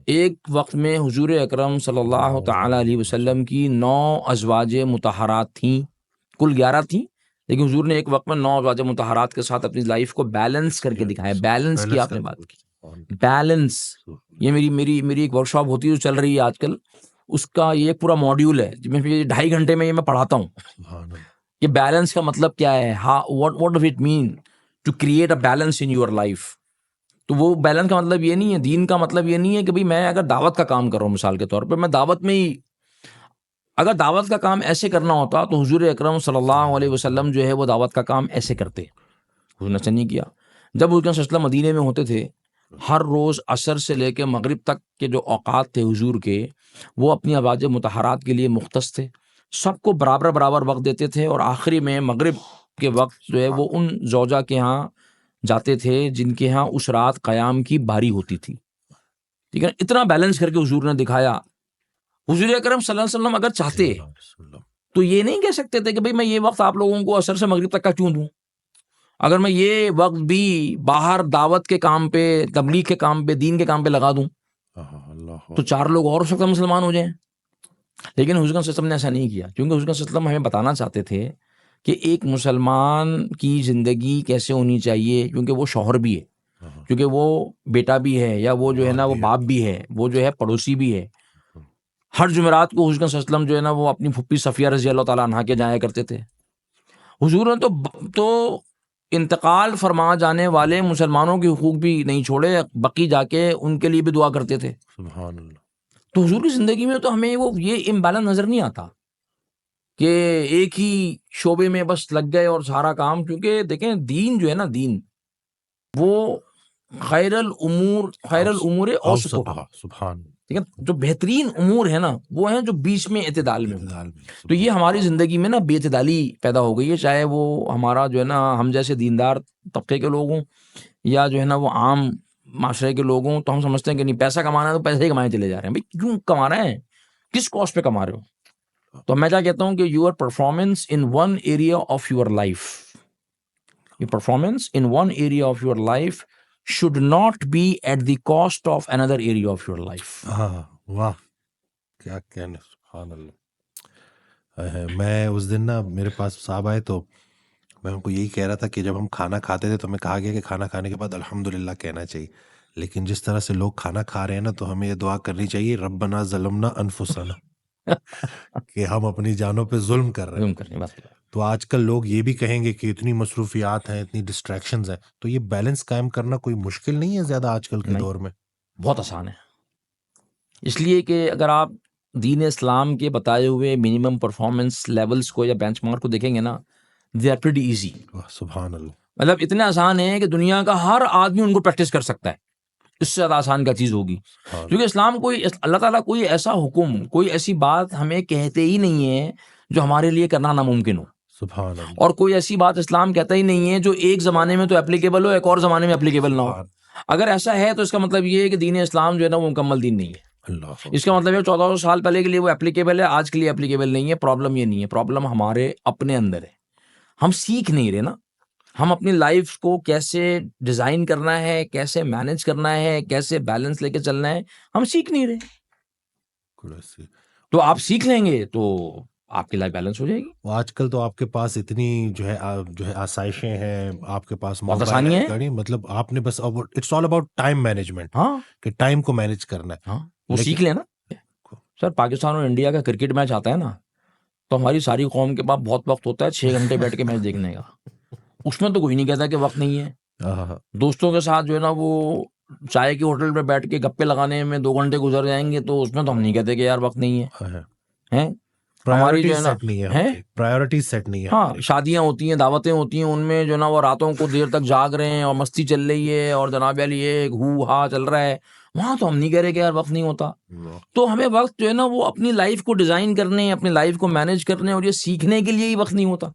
ایک وقت میں حضور اکرم صلی اللہ تعالیٰ علیہ وسلم کی 9 ازواج مطہرات تھیں، کل 11 تھیں، لیکن حضور نے ایک وقت میں 9 ازواج مطہرات کے ساتھ اپنی لائف کو بیلنس کر کے دکھایا. بیلنس کی آپ نے بات کی، بیلنس. یہ میری ایک ورک شاپ ہوتی ہے جو چل رہی ہے آج کل، اس کا یہ ایک پورا ماڈیول ہے جس میں 2.5 گھنٹے میں یہ میں پڑھاتا ہوں کہ بیلنس کا مطلب کیا ہے، what does it mean to create a balance in your life. تو وہ بیلنس کا مطلب یہ نہیں ہے، دین کا مطلب یہ نہیں ہے کہ بھئی میں اگر دعوت کا کام کر رہا ہوں مثال کے طور پہ، میں دعوت میں ہی اگر دعوت کا کام ایسے کرنا ہوتا تو حضور اکرم صلی اللہ علیہ وسلم جو ہے وہ دعوت کا کام ایسے کرتے. حضور نے ایسا نہیں کیا. جب حضور صلی اللہ علیہ وسلم مدینے میں ہوتے تھے، ہر روز عصر سے لے کے مغرب تک کے جو اوقات تھے حضور کے، وہ اپنی ازواج مطہرات کے لیے مختص تھے، سب کو برابر وقت دیتے تھے، اور آخری میں مغرب کے وقت جو ہے وہ ان زوجہ کے ہاں جاتے تھے جن کے ہاں اس رات قیام کی باری ہوتی تھی. ٹھیک ہے، اتنا بیلنس کر کے حضور نے دکھایا. حضور اکرم صلی اللہ علیہ وسلم اگر چاہتے تو یہ نہیں کہہ سکتے تھے کہ بھئی میں یہ وقت آپ لوگوں کو عصر سے مغرب تک کا کیوں دوں، اگر میں یہ وقت بھی باہر دعوت کے کام پہ، تبلیغ کے کام پہ، دین کے کام پہ لگا دوں تو 4 لوگ اور اس وقت مسلمان ہو جائیں. لیکن حضور صلی اللہ علیہ وسلم نے ایسا نہیں کیا، کیونکہ حضور صلی اللہ علیہ وسلم ہمیں بتانا چاہتے تھے کہ ایک مسلمان کی زندگی کیسے ہونی چاہیے، کیونکہ وہ شوہر بھی ہے، کیونکہ وہ بیٹا بھی ہے، یا وہ جو ہے نا وہ باپ بھی ہے، وہ جو ہے پڑوسی بھی ہے. ہر جمعرات کو حضور صلی اللہ علیہ وسلم جو ہے نا وہ اپنی پھپھی صفیہ رضی اللہ تعالیٰ عنہا کے جایا کرتے تھے. حضور نے تو انتقال فرما جانے والے مسلمانوں کے حقوق بھی نہیں چھوڑے، بقی جا کے ان کے لیے بھی دعا کرتے تھے. سبحان اللہ. تو حضور کی زندگی میں تو ہمیں وہ یہ امبیلنس نظر نہیں آتا کہ ایک ہی شعبے میں بس لگ گئے اور سارا کام. کیونکہ دیکھیں دین جو ہے نا، دین وہ خیر الامور اوسطھا، سبحان. ٹھیک ہے، جو بہترین امور ہے نا وہ ہیں جو بیچ میں اعتدال میں. تو یہ ہماری زندگی میں نا بے اعتدالی پیدا ہو گئی ہے، چاہے وہ ہمارا جو ہے نا ہم جیسے دیندار طبقے کے لوگ ہوں یا جو ہے نا وہ عام معاشرے کے لوگ ہوں. تو ہم سمجھتے ہیں کہ نہیں پیسہ کمانا ہے تو پیسے ہی کمائے چلے جا رہے ہیں. بھائی کیوں کما رہے ہیں، کس کاسٹ پہ کما رہے ہو؟ تو میں کیا کہتا ہوں کہ your performance in one area of your life, your performance in one area of your life should not be at the cost of another area of your life. واہ کیا کہنے، سبحان اللہ. میں اس دن نا میرے پاس صاحب آئے تو میں ان کو یہی کہہ رہا تھا کہ جب ہم کھانا کھاتے تھے تو ہمیں کہا گیا کہ کھانا کھانے کے بعد الحمدللہ کہنا چاہیے، لیکن جس طرح سے لوگ کھانا کھا رہے ہیں نا تو ہمیں یہ دعا کرنی چاہیے ربنا ظلمنا انفسنا کہ ہم اپنی جانوں پہ ظلم کر رہے ہیں. تو آج کل لوگ یہ بھی کہیں گے کہ اتنی مصروفیات ہیں، اتنی ڈسٹریکشنز ہیں، تو یہ بیلنس قائم کرنا کوئی مشکل نہیں ہے زیادہ آج کل کے دور میں؟ بہت آسان ہے، اس لیے کہ اگر آپ دین اسلام کے بتائے ہوئے منیمم پرفارمنس لیولز کو یا بینچ مارک کو دیکھیں گے نا، دے آر پریٹی ایزی. سبحان اللہ. مطلب اتنے آسان ہیں کہ دنیا کا ہر آدمی ان کو پریکٹس کر سکتا ہے. اس سے زیادہ آسان کا چیز ہوگی، کیونکہ اسلام کوئی، اللہ تعالیٰ کوئی ایسا حکم، کوئی ایسی بات ہمیں کہتے ہی نہیں ہے جو ہمارے لیے کرنا ناممکن ہو. سبحان اللہ. اور کوئی ایسی بات اسلام کہتا ہی نہیں ہے جو ایک زمانے میں تو اپلیکیبل ہو، ایک اور زمانے میں اپلیکیبل نہ ہو. اگر ایسا ہے تو اس کا مطلب یہ ہے کہ دین اسلام جو ہے نا وہ مکمل دین نہیں ہے. اللہ. اس کا مطلب ہے 1400 سال پہلے کے لیے وہ اپلیکیبل ہے، آج کے لیے اپلیکیبل نہیں ہے. پرابلم یہ نہیں ہے، پرابلم ہمارے اپنے اندر ہے. ہم سیکھ نہیں رہے نا، ہم اپنی لائف کو کیسے ڈیزائن کرنا ہے، کیسے مینج کرنا ہے، کیسے بیلنس لے کے چلنا ہے، ہم سیکھ نہیں رہے. تو آپ سیکھ لیں گے تو آپ کی لائف بیلنس ہو جائے گی. آج کل تو آپ کے پاس اتنی جو ہے آسائشیں ہیں، آپ کے پاس بہت آسانی ہے. گاڑی، مطلب آپ نے بس it's all about time management, ہاں کہ ٹائم کو مینج کرنا ہے. ہاں وہ سیکھ لیں نا. سر پاکستان اور انڈیا کا کرکٹ میچ آتا ہے نا، تو ہماری ساری قوم کے پاس بہت وقت ہوتا ہے 6 گھنٹے بیٹھ کے میچ دیکھنے کا. اس میں تو کوئی نہیں کہتا کہ وقت نہیں ہے. دوستوں کے ساتھ جو ہے نا وہ چائے کے ہوٹل پہ بیٹھ کے گپے لگانے میں 2 گھنٹے گزر جائیں گے، تو اس میں تو ہم نہیں کہتے کہ یار وقت نہیں ہے. ہماری جو ہے نا پرائیورٹیز سیٹ نہیں ہے. ہاں شادیاں ہوتی ہیں، دعوتیں ہوتی ہیں، ان میں جو ہے نا وہ راتوں کو دیر تک جاگ رہے ہیں اور مستی چل رہی ہے اور جناب علی ایک ہو ہا چل رہا ہے. وہاں تو ہم نہیں کہہ رہے کہ یار وقت نہیں ہوتا. تو ہمیں وقت جو ہے نا وہ اپنی لائف کو ڈیزائن کرنے، اپنی لائف کو مینج کرنے اور یہ سیکھنے کے لیے ہی وقت نہیں ہوتا.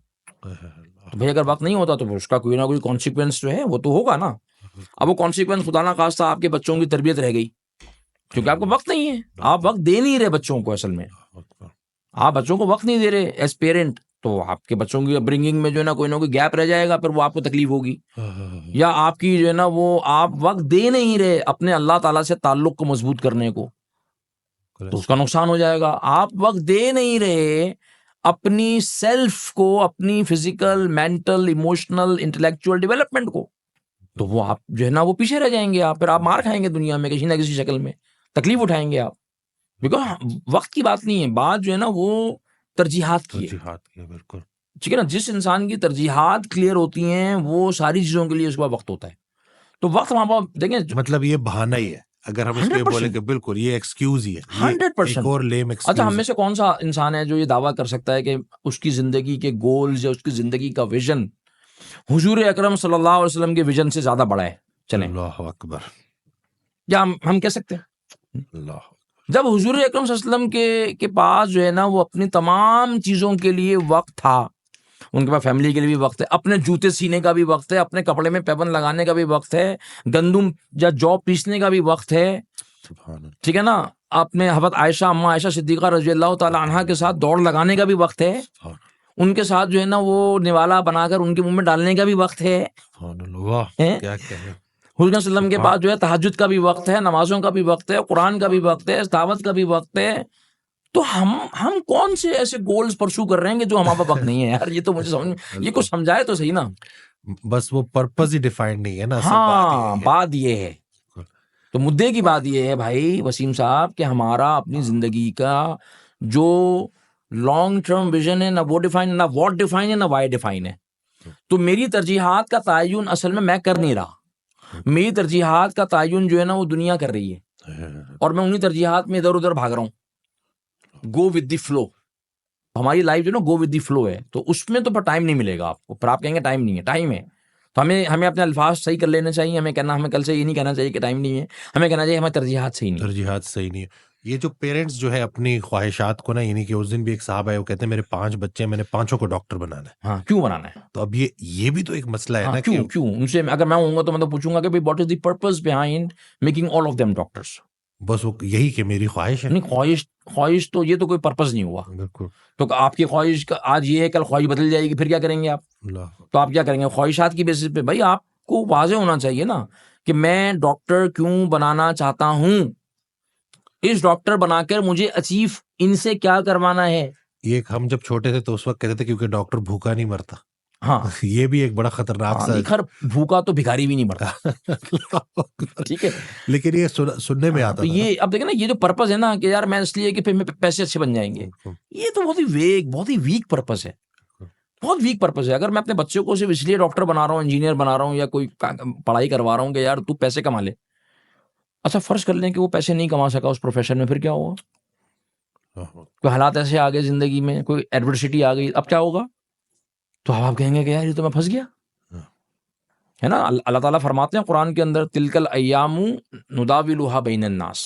بھائی اگر وقت نہیں ہوتا تو اس کا کوئی نہ کوئی کانسیکوینس جو ہے وہ تو ہوگا نا. اب وہ کانسیکوینس خدا نہ خواستہ آپ کے بچوں کی تربیت رہ گئی کیونکہ آپ کو وقت نہیں ہے، آپ وقت دے نہیں رہے بچوں کو. اصل میں آپ بچوں کو وقت نہیں دے رہے ایز پیرنٹ، تو آپ کے بچوں کی برنگنگ میں جو ہے نا کوئی نہ کوئی گیپ رہ جائے گا، پھر وہ آپ کو تکلیف ہوگی. یا آپ کی جو ہے نا وہ آپ وقت دے نہیں رہے اپنے اللہ تعالیٰ سے تعلق کو مضبوط کرنے کو، تو اس کا نقصان ہو جائے گا. آپ وقت دے نہیں رہے اپنی سیلف کو، اپنی physical, mental, emotional, intellectual development کو، تو وہ آپ جو ہے نا وہ پیچھے رہ جائیں گے. آپ پھر آپ مار کھائیں گے دنیا میں کسی نہ کسی شکل میں، تکلیف اٹھائیں گے آپ. بیکاز وقت کی بات نہیں ہے، بات جو ہے نا وہ ترجیحات کی ہے. بالکل ٹھیک ہے نا. جس انسان کی ترجیحات کلیئر ہوتی ہیں وہ ساری چیزوں کے لیے اس کے بعد وقت ہوتا ہے. تو وقت وہاں پر دیکھیں، مطلب یہ بہانہ ہی ہے اگر ہم اس کے بولے کہ بالکل یہ ایکسکیوز ہی ہے، 100%. ایک اور لیم اچھا ایکسکیوز. ہم میں سے کون سا انسان ہے جو یہ دعویٰ کر سکتا ہے کہ اس کی زندگی کے گولز یا اس کی زندگی کا ویژن حضور اکرم صلی اللہ علیہ وسلم کے ویژن سے زیادہ بڑا ہے؟ چلیں اللہ اکبر. یا ہم کہہ سکتے ہیں اللہ جب حضور اکرم صلی اللہ علیہ وسلم کے پاس جو ہے نا وہ اپنی تمام چیزوں کے لیے وقت تھا، ان کے پاس فیملی کے لیے بھی وقت ہے، اپنے جوتے سینے کا بھی وقت ہے، اپنے کپڑے میں پیبند لگانے کا بھی وقت ہے، گندم یا جو پیسنے کا بھی وقت ہے. ٹھیک ہے نا. اپنے حضرت عائشہ، اماں عائشہ صدیقہ رضی اللہ تعالی عنہا کے ساتھ دوڑ لگانے کا بھی وقت ہے، ان کے ساتھ جو ہے نا وہ نوالا بنا کر ان کے منہ میں ڈالنے کا بھی وقت ہے. حضور صلی اللہ علیہ وسلم کے پاس جو ہے تہجد کا بھی وقت ہے، نمازوں کا بھی وقت ہے، قرآن کا بھی وقت ہے، دعوت کا بھی وقت ہے. تو ہم کون سے ایسے گولز پرسو کر رہے ہیں کہ جو ہمارے پاس وقت نہیں ہے یار؟ یہ تو مجھے سمجھ میں، یہ کچھ سمجھائے تو صحیح نا. بس وہ پرپز ہی ڈیفائنڈ نہیں ہے نا. ہاں بات یہ ہے. تو مدعے کی بات یہ ہے بھائی وسیم صاحب کہ ہمارا اپنی زندگی کا جو لانگ ٹرم ویژن ہے، نہ وہ ڈیفائن ہے، نہ واٹ ڈیفائن ہے، نہ وائی ڈیفائن ہے. تو میری ترجیحات کا تعین اصل میں کر نہیں رہا. میری ترجیحات کا تعین جو ہے نا وہ دنیا کر رہی ہے، اور میں انہی ترجیحات میں ادھر ادھر بھاگ رہا ہوں. Go with the flow. ہماری لائف جو ہے نا گو ود دی فلو ہے، تو اس میں تو پھر ٹائم نہیں ملے گا آپ کو. پھر آپ کہیں گے ٹائم نہیں ہے، ٹائم ہے. تو ہمیں اپنے الفاظ صحیح کر لینے چاہیے. ہمیں کل سے یہ نہیں کہنا چاہیے کہ ٹائم نہیں ہے، ہمیں کہنا چاہیے ہمیں ترجیحات صحیح نہیں ہے. یہ جو پیرنٹس جو ہے اپنی خواہشات کو نا، یعنی کہ اس دن بھی ایک صاحب ہے وہ کہتے ہیں میرے 5 بچے ہیں، میں نے 5 کو ڈاکٹر بنانا ہے. ہاں کیوں بنانا ہے؟ تو اب یہ بھی تو ایک مسئلہ ہے نا. کیوں ان سے اگر میں ہوں گا تو میں تو پوچھوں گا کہ what is the purpose behind making all of them doctors. بس وہ یہی کہ میری خواہش ہے. نہیں خواہش تو یہ تو کوئی پرپز نہیں ہوا. بالکل. تو آپ کی خواہش آج یہ ہے، کل خواہش بدل جائے گی، پھر کیا کریں گے آپ؟ تو آپ کیا کریں گے خواہشات کی بیسس پہ؟ بھائی آپ کو واضح ہونا چاہیے نا کہ میں ڈاکٹر کیوں بنانا چاہتا ہوں، اس ڈاکٹر بنا کر مجھے اچیو ان سے کیا کروانا ہے. یہ ہم جب چھوٹے تھے تو اس وقت کہتے تھے کیونکہ ڈاکٹر بھوکا نہیں مرتا. ہاں یہ بھی ایک بڑا خطرناک سا. خیر بھوکا تو بھکاری بھی نہیں مرتا. ٹھیک ہے، لیکن یہ سننے میں آتا ہے. یہ اب دیکھیں نا، یہ جو پرپز ہے نا کہ یار میں اس لیے کہ پھر میرے پیسے اچھے بن جائیں گے، یہ تو بہت ہی ویک پرپز ہے. بہت ویک پرپز ہے. اگر میں اپنے بچوں کو صرف اس لیے ڈاکٹر بنا رہا ہوں، انجینئر بنا رہا ہوں، یا کوئی پڑھائی کروا رہا ہوں کہ یار تو پیسے کما لے، اچھا فرض کر لیں کہ وہ پیسے نہیں کما سکا اس پروفیشن میں، پھر کیا ہوگا؟ کوئی حالات ایسے آ گئے زندگی میں، کوئی ایڈورسٹی آ گئی، اب کیا ہوگا؟ تو آپ کہیں گے کہ یار یہ تو میں پھنس گیا، ہے نا. اللہ تعالیٰ فرماتے ہیں قرآن کے اندر تلکل ایام نداولها بین الناس،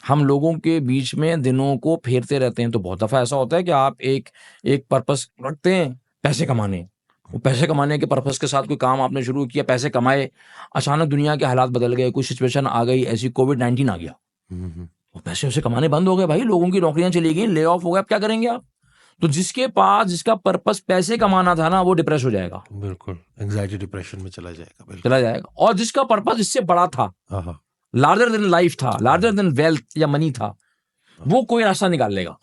ہم لوگوں کے بیچ میں دنوں کو پھیرتے رہتے ہیں. تو بہت دفعہ ایسا ہوتا ہے کہ آپ ایک پرپس رکھتے ہیں پیسے کمانے، وہ پیسے کمانے کے پرپس کے ساتھ کوئی کام آپ نے شروع کیا، پیسے کمائے، اچانک دنیا کے حالات بدل گئے، کوئی سچویشن آ گئی ایسی، کووڈ-19 آ گیا، وہ پیسے اسے کمانے بند ہو گئے بھائی، لوگوں کی نوکریاں چلی گئیں، لے آف ہو گئے، اب کیا کریں گے آپ؟ تو جس کے پاس جس کا پرپس پیسے کمانا تھا نا، وہ ڈپریس ہو جائے گا، بالکل انگزائٹی ڈپریشن میں چلا جائے گا. بالکل چلا جائے گا. اور جس کا پرپس اس سے بڑا تھا، ہاں لارجر دین لائف تھا، لارجر دین ویلتھ یا منی تھا، وہ کوئی راستہ نکال لے گا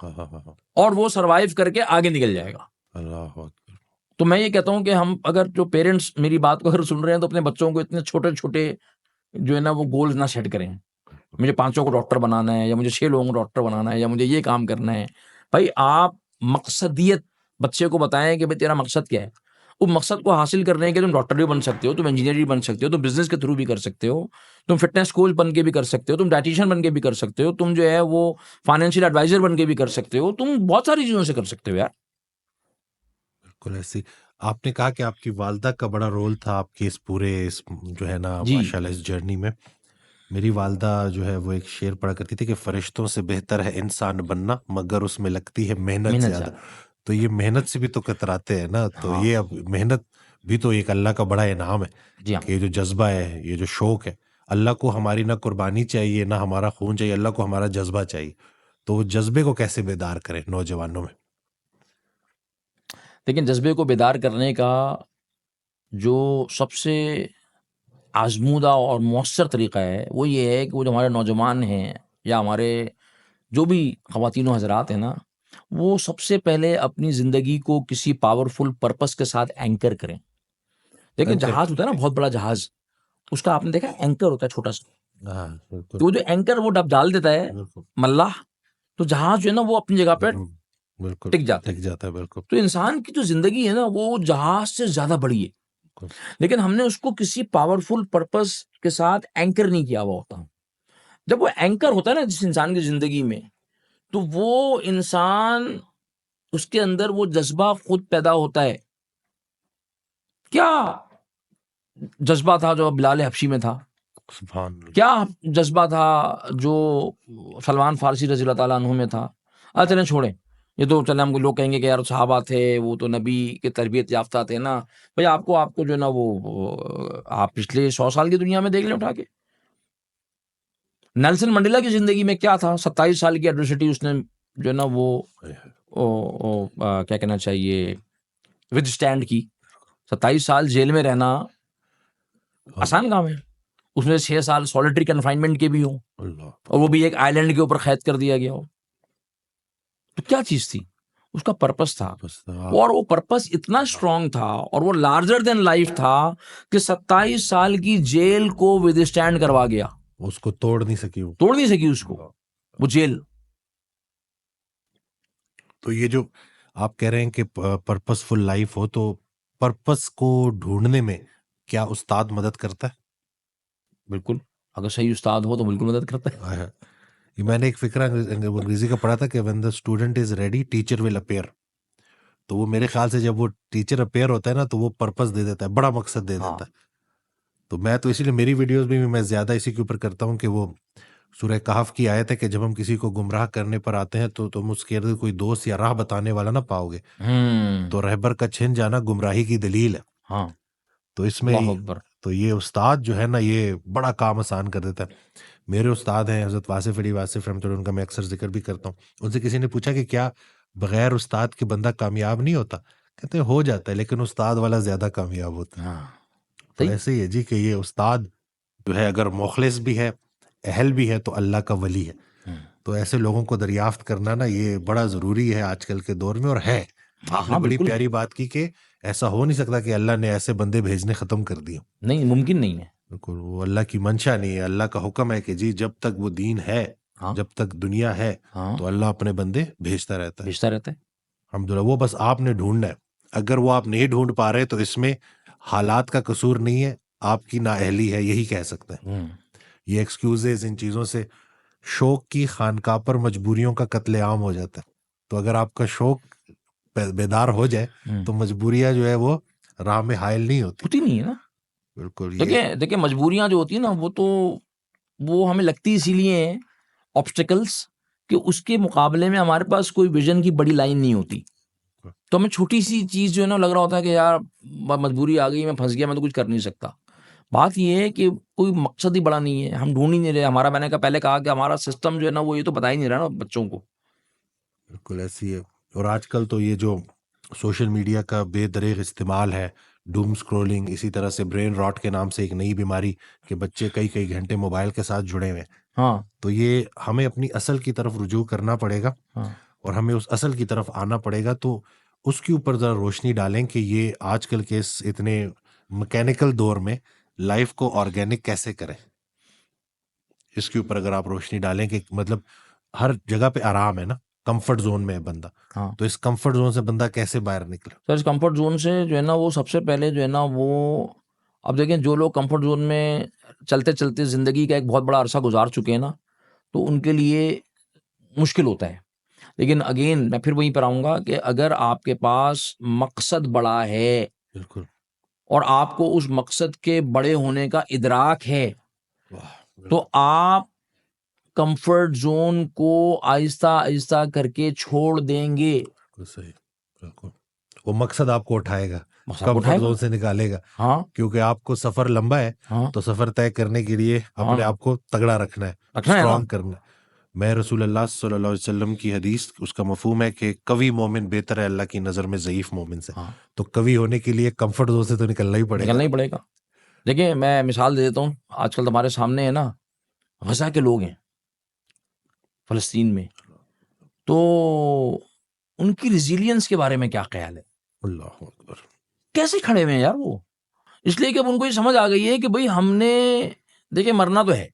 اور وہ سروائیو کر کے آگے نکل جائے گا. اللہ اکبر. تو میں یہ کہتا ہوں کہ ہم اگر جو پیرنٹس میری بات کو اگر سن رہے ہیں تو اپنے بچوں کو اتنے چھوٹے چھوٹے جو ہے نا وہ گولز نہ سیٹ کریں. مجھے 5 کو ڈاکٹر بنانا ہے، یا مجھے 6 لوگوں کو ڈاکٹر بنانا ہے، یا مجھے یہ کام کرنا ہے. بھائی آپ مقصدیت بچے کو بتائیں کہ بھائی تیرا مقصد کیا ہے. اس مقصد کو حاصل کرنے کے تم ڈاکٹر بھی بن سکتے ہو، تم انجینئر بھی بن سکتے ہو، تم بزنس کے تھرو بھی کر سکتے ہو، تم فٹنس کوچ بن کے بھی کر سکتے ہو، تم ڈائٹیشین بن کے بھی کر سکتے ہو، تم جو ہے وہ فائنینشیل ایڈوائزر بن کے بھی کر سکتے ہو، تم بہت ساری چیزوں سے کر سکتے ہو یار. بالکل ایسی. آپ نے کہا کہ آپ کی والدہ کا بڑا رول تھا آپ کے اس پورے جو ہے نا جی ماشاءاللہ اس جرنی میں. میری والدہ جو ہے وہ ایک شعر پڑھا کرتی تھی کہ فرشتوں سے بہتر ہے انسان بننا مگر اس میں لگتی ہے محنت زیادہ. تو یہ محنت سے بھی تو کتراتے ہیں نا. تو یہ اب محنت بھی تو ایک اللہ کا بڑا انعام ہے جی ہاں. کہ یہ جو جذبہ ہے، یہ جو شوق ہے، اللہ کو ہماری نہ قربانی چاہیے نہ ہمارا خون چاہیے، اللہ کو ہمارا جذبہ چاہیے. تو وہ جذبے کو کیسے بیدار کریں نوجوانوں میں؟ لیکن جذبے کو بیدار کرنے کا جو سب سے آزمودہ اور مؤثر طریقہ ہے وہ یہ ہے کہ وہ جو ہمارے نوجوان ہیں یا ہمارے جو بھی خواتین و حضرات ہیں نا، وہ سب سے پہلے اپنی زندگی کو کسی پاورفل پرپس کے ساتھ اینکر کریں. دیکھیں جہاز ہوتا ہے نا، بہت بڑا جہاز، اس کا آپ نے دیکھا اینکر ہوتا ہے چھوٹا سا، تو وہ جو اینکر وہ ڈال دیتا ہے ملاح، تو جہاز جو ہے نا وہ اپنی جگہ پہ ٹک جاتا ہے. بالکل. تو انسان کی جو زندگی ہے نا وہ جہاز سے زیادہ بڑی ہے، لیکن ہم نے اس کو کسی پاورفل پرپس کے ساتھ اینکر نہیں کیا ہوا ہوتا. جب وہ اینکر ہوتا ہے نا جس انسان کی زندگی میں، تو وہ انسان اس کے اندر وہ جذبہ خود پیدا ہوتا ہے. کیا جذبہ تھا جو بلال حبشی میں تھا؟ کیا جذبہ تھا جو سلمان فارسی رضی اللہ تعالیٰ عنہ میں تھا؟ چلیں چھوڑیں یہ تو، چلیں ہم لوگ کہیں گے کہ یار صحابہ تھے، وہ تو نبی کے تربیت یافتہ تھے نا. بھائی آپ کو جو ہے نا وہ آپ پچھلے 100 سال کی دنیا میں دیکھ لیں اٹھا کے. نیلسن منڈیلا کی زندگی میں کیا تھا؟ 27 سال کی ایڈورسٹی اس نے جو ہے نا وہ کیا کہنا چاہیے ود اسٹینڈ کی. 27 سال جیل میں رہنا آسان کام ہے، اس میں 6 سال سولیٹری کنفائنمنٹ کے بھی ہوں، اور وہ بھی ایک آئی لینڈ کے اوپر قید کر دیا گیا ہو. تو کیا چیز تھی؟ اس کا پرپس تھا، اور وہ پرپس اتنا اسٹرانگ تھا اور وہ لارجر دین لائف تھا کہ 27 سال کی جیل کو ود اسٹینڈ کروا گیا. اس کو توڑ نہیں سکی اس کو وہ جیل. تو یہ جو آپ کہہ رہے ہیں کہ پرپس فل لائف ہو، تو پرپس کو ڈھونڈنے میں کیا استاد مدد کرتا ہے؟ بالکل، اگر صحیح استاد ہو تو بالکل مدد کرتا ہے. میں نے ایک فکرہ انگریزی کا پڑھا تھا کہ when the student is ready teacher will appear. تو وہ میرے خیال سے جب وہ ٹیچر اپیئر ہوتا ہے نا تو وہ پرپس دے دیتا ہے، بڑا مقصد دے دیتا ہے. تو میں تو اسی لیے میری ویڈیوز میں بھی میں زیادہ اسی کے اوپر کرتا ہوں کہ وہ سورہ کہف کی آیت ہے کہ جب ہم کسی کو گمراہ کرنے پر آتے ہیں تو تم اس کے ارد کوئی دوست یا راہ بتانے والا نہ پاؤ گے، تو رہبر کا چھن جانا گمراہی کی دلیل ہے. تو اس میں تو یہ استاد جو ہے نا یہ بڑا کام آسان کر دیتا ہے. میرے استاد ہیں حضرت واصف علی واصف رحمۃ اللہ، ان کا میں اکثر ذکر بھی کرتا ہوں. ان سے کسی نے پوچھا کہ کیا بغیر استاد کے بندہ کامیاب نہیں ہوتا؟ کہتے ہیں ہو جاتا ہے لیکن استاد والا زیادہ کامیاب ہوتا ہے. تو ایسے ہی ہے جی کہ یہ استاد جو ہے اگر مخلص بھی ہے، اہل بھی ہے، تو اللہ کا ولی ہے. تو ایسے لوگوں کو دریافت کرنا نا یہ بڑا ضروری ہے آج کل کے دور میں. اور ہے، آپ نے بڑی پیاری بات کی کہ ایسا ہو نہیں سکتا کہ اللہ نے ایسے بندے بھیجنے ختم کر دیے. نہیں، ممکن نہیں ہے. بالکل، وہ اللہ کی منشا نہیں ہے. اللہ کا حکم ہے کہ جی جب تک وہ دین ہے، جب تک دنیا ہے، تو اللہ اپنے بندے بھیجتا رہتا ہے. الحمدللہ. وہ بس آپ نے ڈھونڈنا ہے. اگر وہ آپ نہیں ڈھونڈ پا رہے تو اس میں حالات کا قصور نہیں ہے، آپ کی نااہلی ہے، یہی کہہ سکتے ہیں. یہ ایکسکیوزز ان چیزوں سے شوق کی خانقاہ پر مجبوریوں کا قتل عام ہو جاتا ہے. تو اگر آپ کا شوق بیدار ہو جائے تو مجبوریاں جو ہے وہ راہ میں حائل نہیں ہوتی نہیں ہے نا. بالکل. یہ دیکھیں مجبوریاں جو ہوتی ہیں نا وہ ہمیں لگتی اسی لیے ہیں آبسٹیکلس کہ اس کے مقابلے میں ہمارے پاس کوئی ویژن کی بڑی لائن نہیں ہوتی. تو ہمیں چھوٹی سی چیز جو ہے نا لگ رہا ہوتا ہے کہ یار مجبوری آ گئی, میں پھنس گیا, میں تو کچھ کر نہیں سکتا. بات یہ ہے کہ کوئی مقصد ہی بڑا نہیں ہے, ہم ڈھونڈ ہی نہیں رہے. ہمارا میں نے پہلے کہا کہ ہمارا سسٹم جو ہے نا وہ یہ تو بتا ہی نہیں رہا نا بچوں کو. بالکل ایسی ہے. اور آج کل تو یہ جو سوشل میڈیا کا بے دریغ استعمال ہے, ڈوم سکرولنگ, اسی طرح سے برین راٹ کے نام سے ایک نئی بیماری کہ بچے کئی گھنٹے موبائل کے ساتھ جڑے ہوئے. ہاں تو یہ ہمیں اپنی اصل کی طرف رجوع کرنا پڑے گا, اور ہمیں اس اصل کی طرف آنا پڑے گا. تو اس کے اوپر ذرا روشنی ڈالیں کہ یہ آج کل کے اس اتنے مکینیکل دور میں لائف کو آرگینک کیسے کریں. اس کے اوپر اگر آپ روشنی ڈالیں کہ مطلب ہر جگہ پہ آرام ہے نا, کمفرٹ زون میں ہے بندہ, تو اس کمفرٹ زون سے بندہ کیسے باہر نکلے؟ سر اس کمفرٹ زون سے جو ہے نا وہ سب سے پہلے جو ہے نا وہ اب دیکھیں جو لوگ کمفرٹ زون میں چلتے چلتے زندگی کا ایک بہت بڑا عرصہ گزار چکے ہیں نا, تو ان کے لیے مشکل ہوتا ہے. لیکن اگین میں پھر وہیں پر آؤں گا کہ اگر آپ کے پاس مقصد بڑا ہے بالکل, اور آپ کو اس مقصد کے بڑے ہونے کا ادراک ہے, تو آپ کمفرٹ زون کو آہستہ آہستہ کر کے چھوڑ دیں گے. صحیح, بالکل. وہ مقصد آپ کو اٹھائے گا, اٹھائے کمفرٹ گا. زون سے نکالے گا. ہاں کیونکہ آپ کو سفر لمبا ہے, تو سفر طے کرنے کے لیے اپنے آپ کو تگڑا رکھنا ہے, اسٹرانگ کرنا ہے. میں رسول اللہ صلی اللہ علیہ وسلم کی حدیث, اس کا مفہوم ہے کہ قوی مومن بہتر ہے اللہ کی نظر میں ضعیف مومن سے. تو قوی ہونے کے لیے کمفرٹ زون سے تو نکلنا ہی پڑے گا. دیکھیں میں مثال دے دیتا ہوں, آج کل ہمارے سامنے ہے نا غزہ کے لوگ ہیں فلسطین میں, تو ان کی ریزیلینس کے بارے میں کیا خیال ہے؟ اللہ اکبر, کیسے کھڑے ہوئے ہیں یار وہ؟ اس لیے کہ اب ان کو یہ سمجھ آ گئی ہے کہ بھئی ہم نے دیکھیں مرنا تو ہے,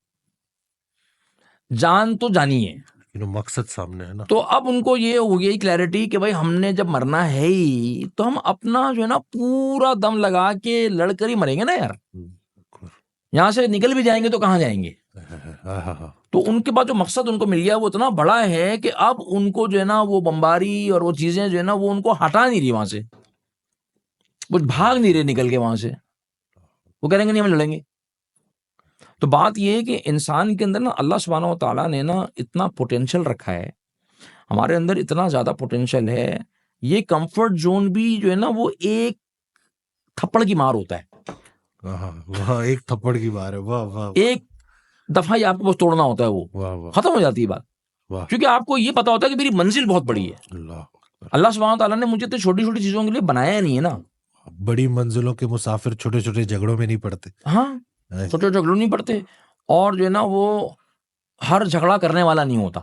جان تو جانی ہے, مقصد سامنے ہے نا. تو اب ان کو یہ ہو گئی کلیئرٹی کہ بھئی ہم نے جب مرنا ہے ہی تو ہم اپنا جو ہے نا پورا دم لگا کے لڑ کر ہی مریں گے نا یار. یہاں سے نکل بھی جائیں گے تو کہاں جائیں گے؟ تو ان کے بعد جو مقصد ان کو مل گیا وہ اتنا بڑا ہے کہ اب ان کو جو ہے نا وہ بمباری اور وہ چیزیں جو ہے نا وہ ان کو ہٹا نہیں رہی وہاں سے, کچھ بھاگ نہیں رہے نکل کے وہاں سے. وہ کہیں گے نہیں ہم لڑیں گے. تو بات یہ ہے کہ انسان کے اندر نا اللہ سبحانہ و تعالیٰ نے نا اتنا پوٹینشل رکھا ہے, ہمارے اندر اتنا زیادہ پوٹینشل ہے. یہ کمفرٹ زون بھی جو ہے نا وہ ایک تھپڑ کی مار ہوتا ہے. ایک تھپڑ کی مار ہے, واہ واہ, ایک دفعہ ہی آپ کو بس توڑنا ہوتا ہے, وہ ختم ہو جاتی ہے بات. کیونکہ آپ کو یہ پتا ہوتا ہے کہ میری منزل بہت بڑی ہے. اللہ سبحانہ و تعالیٰ نے مجھے تو چھوٹی چھوٹی چیزوں کے لیے بنایا نہیں ہے نا. بڑی منزلوں کے مسافر چھوٹے چھوٹے جھگڑوں میں نہیں پڑتے. ہاں چھوٹے جھگڑوں نہیں پڑتے, اور جو ہے نا وہ ہر جھگڑا کرنے والا نہیں ہوتا.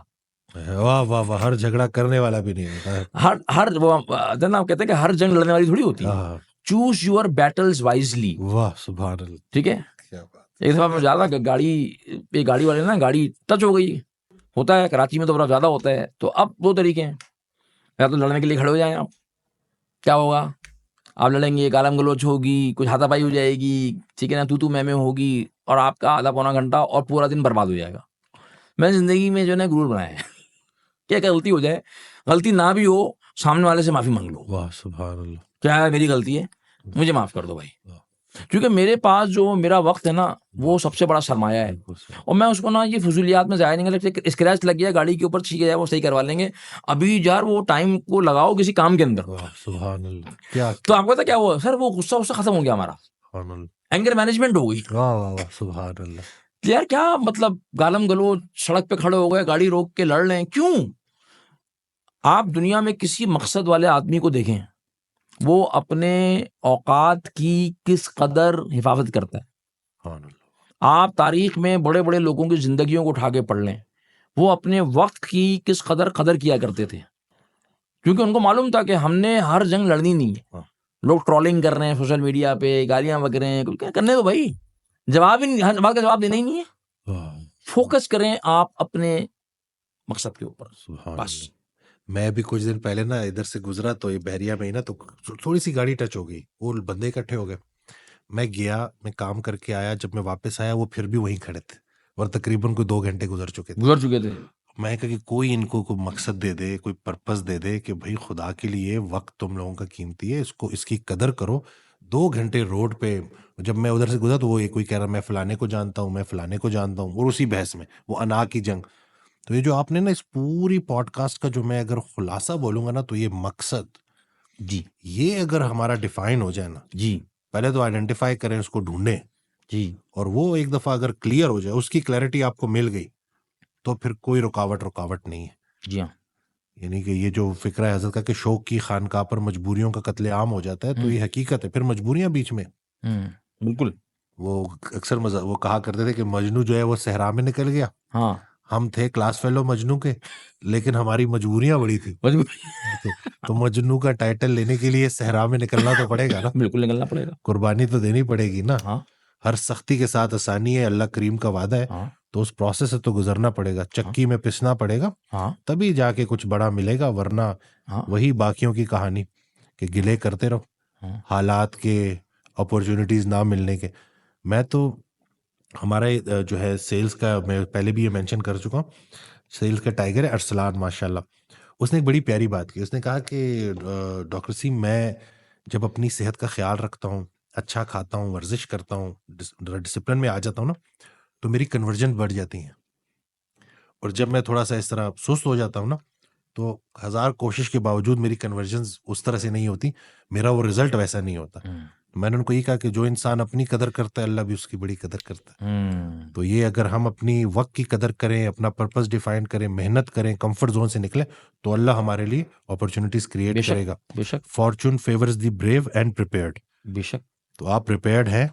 واہ واہ واہ, ہر جھگڑا کرنے والا بھی نہیں ہوتا. ہر وہ کہتے ہیں کہ ہر جنگ لڑنے والی تھوڑی ہوتی ہے. Choose your Beatles wisely. واہ سبحان اللہ. ٹھیک ہے, ایک دفعہ میں جا رہا گاڑی والے نا گاڑی ٹچ ہو گئی, ہوتا ہے کراچی میں تو بڑا زیادہ ہوتا ہے. تو اب دو طریقے ہیں, یا تو لڑنے کے لیے کھڑے ہو جائیں آپ, کیا ہوگا آپ لڑیں گے, گالم گلوچ ہوگی, کچھ ہاتھا پائی ہو جائے گی, ٹھیک ہے نا, تو میں ہوگی, اور آپ کا آدھا پونا گھنٹہ اور پورا دن برباد ہو جائے گا. میں زندگی میں جو ہے نا غرور بنایا ہے کیا غلطی ہو جائے, غلطی نہ بھی ہو, سامنے والے سے معافی مانگ لو. واہ سبحان اللہ, کیا ہے میری غلطی ہے, مجھے معاف کر دو بھائی. کیونکہ میرے پاس جو میرا وقت ہے نا وہ سب سے بڑا سرمایہ ہے, اور میں اس کو نا یہ فضولیات میں ضائع نہیں کر سکتا. اسکریچ لگ گیا گاڑی کے اوپر, ٹھیک ہے وہ صحیح کروا لیں گے, ابھی یار وہ ٹائم کو لگاؤ کسی کام کے اندر. سبحان اللہ. کیا تو آپ کو پتا کیا ہوا سر, وہ غصہ ختم ہو گیا ہمارا, اینگر مینجمنٹ ہو گئی. واہ واہ واہ سبحان اللہ. یار کیا مطلب گالم گلو سڑک پہ کھڑے ہو گئے, گاڑی روک کے لڑ لیں, کیوں؟ آپ دنیا میں کسی مقصد والے آدمی کو دیکھیں, وہ اپنے اوقات کی کس قدر حفاظت کرتا ہے. آپ تاریخ میں بڑے بڑے لوگوں کی زندگیوں کو اٹھا کے پڑھ لیں, وہ اپنے وقت کی کس قدر کیا کرتے تھے, کیونکہ ان کو معلوم تھا کہ ہم نے ہر جنگ لڑنی نہیں ہے. لوگ ٹرولنگ کر رہے ہیں سوشل میڈیا پہ, گالیاں بک رہے ہیں, کیا کرنے دو بھائی, جواب ہی نہیں, ہر بات کا جواب دینا ہی نہیں ہے. فوکس کریں آپ اپنے مقصد کے اوپر بس. میں بھی کچھ دن پہلے نا ادھر سے گزرا تو یہ بحریہ میں ہی نا, تو تھوڑی سی گاڑی ٹچ ہو گئی, وہ بندے اکٹھے ہو گئے, میں گیا, میں کام کر کے آیا, جب میں واپس آیا وہ پھر بھی وہیں کھڑے تھے. اور تقریباً کوئی 2 گھنٹے گزر چکے تھے. گزر چکے تھے. میں کہا کہ کوئی ان کو کوئی مقصد دے دے, کوئی پرپس دے دے کہ بھائی خدا کے لیے وقت تم لوگوں کا قیمتی ہے, اس کی قدر کرو. 2 گھنٹے روڈ پہ جب میں ادھر سے گزرا تو وہ کوئی کہہ رہا میں فلانے کو جانتا ہوں, میں فلانے کو جانتا ہوں, اور اسی بحث میں وہ انا کی جنگ. تو یہ جو آپ نے نا اس پوری پوڈ کاسٹ کا جو میں اگر خلاصہ بولوں گا نا تو یہ مقصد جی یہ اگر ہمارا ڈیفائن ہو جائے نا, جی پہلے تو آئیڈینٹیفائی کریں, اس کو ڈھونڈیں, جی اور وہ ایک دفعہ اگر کلیئر ہو جائے, اس کی کلیئرٹی آپ کو مل گئی, تو پھر کوئی رکاوٹ نہیں ہے. جی ہاں یعنی کہ یہ جو فکرہ ہے حضرت کا کہ شوق کی خانقاہ پر مجبوریوں کا قتل عام ہو جاتا ہے, تو یہ حقیقت ہے. پھر مجبوریاں بیچ میں, بالکل. وہ اکثر وہ کہا کرتے تھے کہ مجنو جو ہے وہ صحرا میں نکل گیا, ہاں ہم تھے کلاس فیلو مجنو کے, لیکن ہماری مجبوریاں بڑی تھی. تو مجنو کا ٹائٹل لینے کے لیے صحرا میں نکلنا تو پڑے گا نا, بالکل نکلنا پڑے گا, قربانی تو دینی پڑے گی نا. ہاں ہر سختی کے ساتھ آسانی ہے, اللہ کریم کا وعدہ ہے, ہاں تو اس پروسیس سے تو گزرنا پڑے گا, چکی میں پسنا پڑے گا, ہاں تبھی جا کے کچھ بڑا ملے گا. ورنہ ہاں وہی باقیوں کی کہانی کہ گلے کرتے رہو ہاں حالات کے, اپورچونیٹیز نہ ملنے کے. میں تو ہمارے جو ہے سیلز کا, میں پہلے بھی یہ مینشن کر چکا ہوں, سیلز کا ٹائگر ہے ارسلان ماشاء اللہ. اس نے ایک بڑی پیاری بات کی. اس نے کہا کہ ڈاکٹر سی میں جب اپنی صحت کا خیال رکھتا ہوں, اچھا کھاتا ہوں, ورزش کرتا ہوں, ڈسپلن میں آ جاتا ہوں نا, تو میری کنورجن بڑھ جاتی ہیں. اور جب میں تھوڑا سا اس طرح سست ہو جاتا ہوں نا, تو 1000 کوشش کے باوجود میری کنورجنز اس طرح سے نہیں ہوتی, میرا وہ رزلٹ ویسا نہیں ہوتا. میں نے ان کو یہ کہا کہ جو انسان اپنی قدر کرتا ہے, اللہ بھی اس کی بڑی قدر کرتا ہے. تو یہ اگر ہم اپنی وقت کی قدر کریں, اپنا پرپس ڈیفائن کریں, محنت کریں, کمفرٹ زون سے نکلیں, تو اللہ ہمارے لیے اپرچونیٹیز کریٹ کرے گا. بے شک fortune favours the brave and prepared. بے شک. تو آپ پریپیئرڈ ہیں,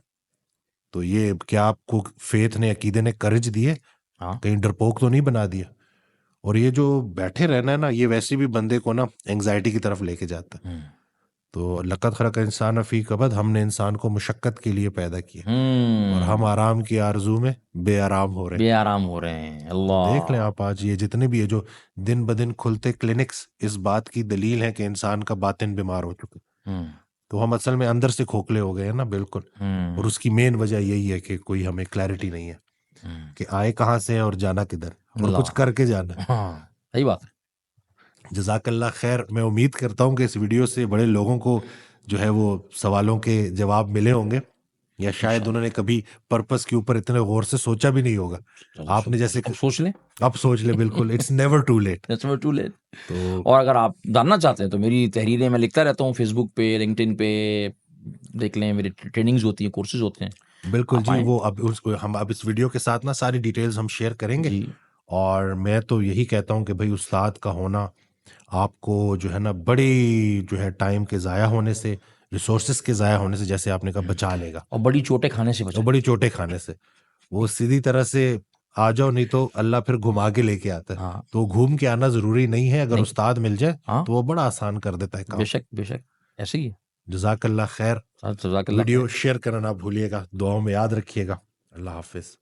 تو یہ کیا آپ کو فیتھ نے, عقیدے نے کرج دیے, کہیں ڈرپوک تو نہیں بنا دیا. اور یہ جو بیٹھے رہنا ہے نا, یہ ویسے بھی بندے کو نا انگزائٹی کی طرف لے کے جاتا ہے. تو لقد خلق انسان فی کبد, ہم نے انسان کو مشقت کے لیے پیدا کیا, اور ہم آرام کی آرزو میں بے آرام ہو رہے ہیں. بے آرام ہو رہے ہیں. اللہ دیکھ لیں آپ, آج یہ جتنے بھی یہ جو دن بدن کھلتے کلینکس, اس بات کی دلیل ہے کہ انسان کا باطن بیمار ہو چکا. تو ہم اصل میں اندر سے کھوکھلے ہو گئے ہیں نا, بالکل. اور اس کی مین وجہ یہی ہے کہ کوئی ہمیں کلیئرٹی نہیں ہے کہ آئے کہاں سے اور جانا کدھر, اور کچھ کر کے جانا. صحیح بات ہے. جزاک اللہ خیر. میں امید کرتا ہوں کہ اس ویڈیو سے بڑے لوگوں کو جو ہے وہ سوالوں کے جواب ملے ہوں گے, یا شاید انہوں نے کبھی پرپس کے اوپر اتنے غور سے سوچا بھی نہیں ہوگا. آپ نے جیسے سوچ لیں, اب سوچ لیں, بالکل. It's never too late. تو اور اگر آپ جاننا چاہتے ہیں تو میری تحریریں میں لکھتا رہتا ہوں, فیس بک پہ, لنکڈ ان پہ دیکھ لیں, میری ٹریننگز ہوتی ہیں, کورسز ہوتے ہیں. بالکل جی. وہ ہم اب اس ویڈیو کے ساتھ نا ساری ڈیٹیلز ہم شیئر کریں گے. اور میں تو یہی کہتا ہوں کہ بھائی استاد کا ہونا آپ کو جو ہے نا بڑی جو ہے ٹائم کے ضائع ہونے سے, ریسورسز کے ضائع ہونے سے, جیسے آپ نے کہا, بچا لے گا. اور بڑی چوٹیں کھانے سے بچا, بڑی چوٹیں کھانے سے. وہ سیدھی طرح سے آ جاؤ, نہیں تو اللہ پھر گھما کے لے کے آتا ہے. تو گھوم کے آنا ضروری نہیں ہے, اگر استاد مل جائے تو وہ بڑا آسان کر دیتا ہے کام. بے شک بے شک, ایسے ہی ہے. جزاک اللہ خیر. ویڈیو شیئر کرنا نہ بھولیے گا, دعاؤں میں یاد رکھیے گا. اللہ حافظ.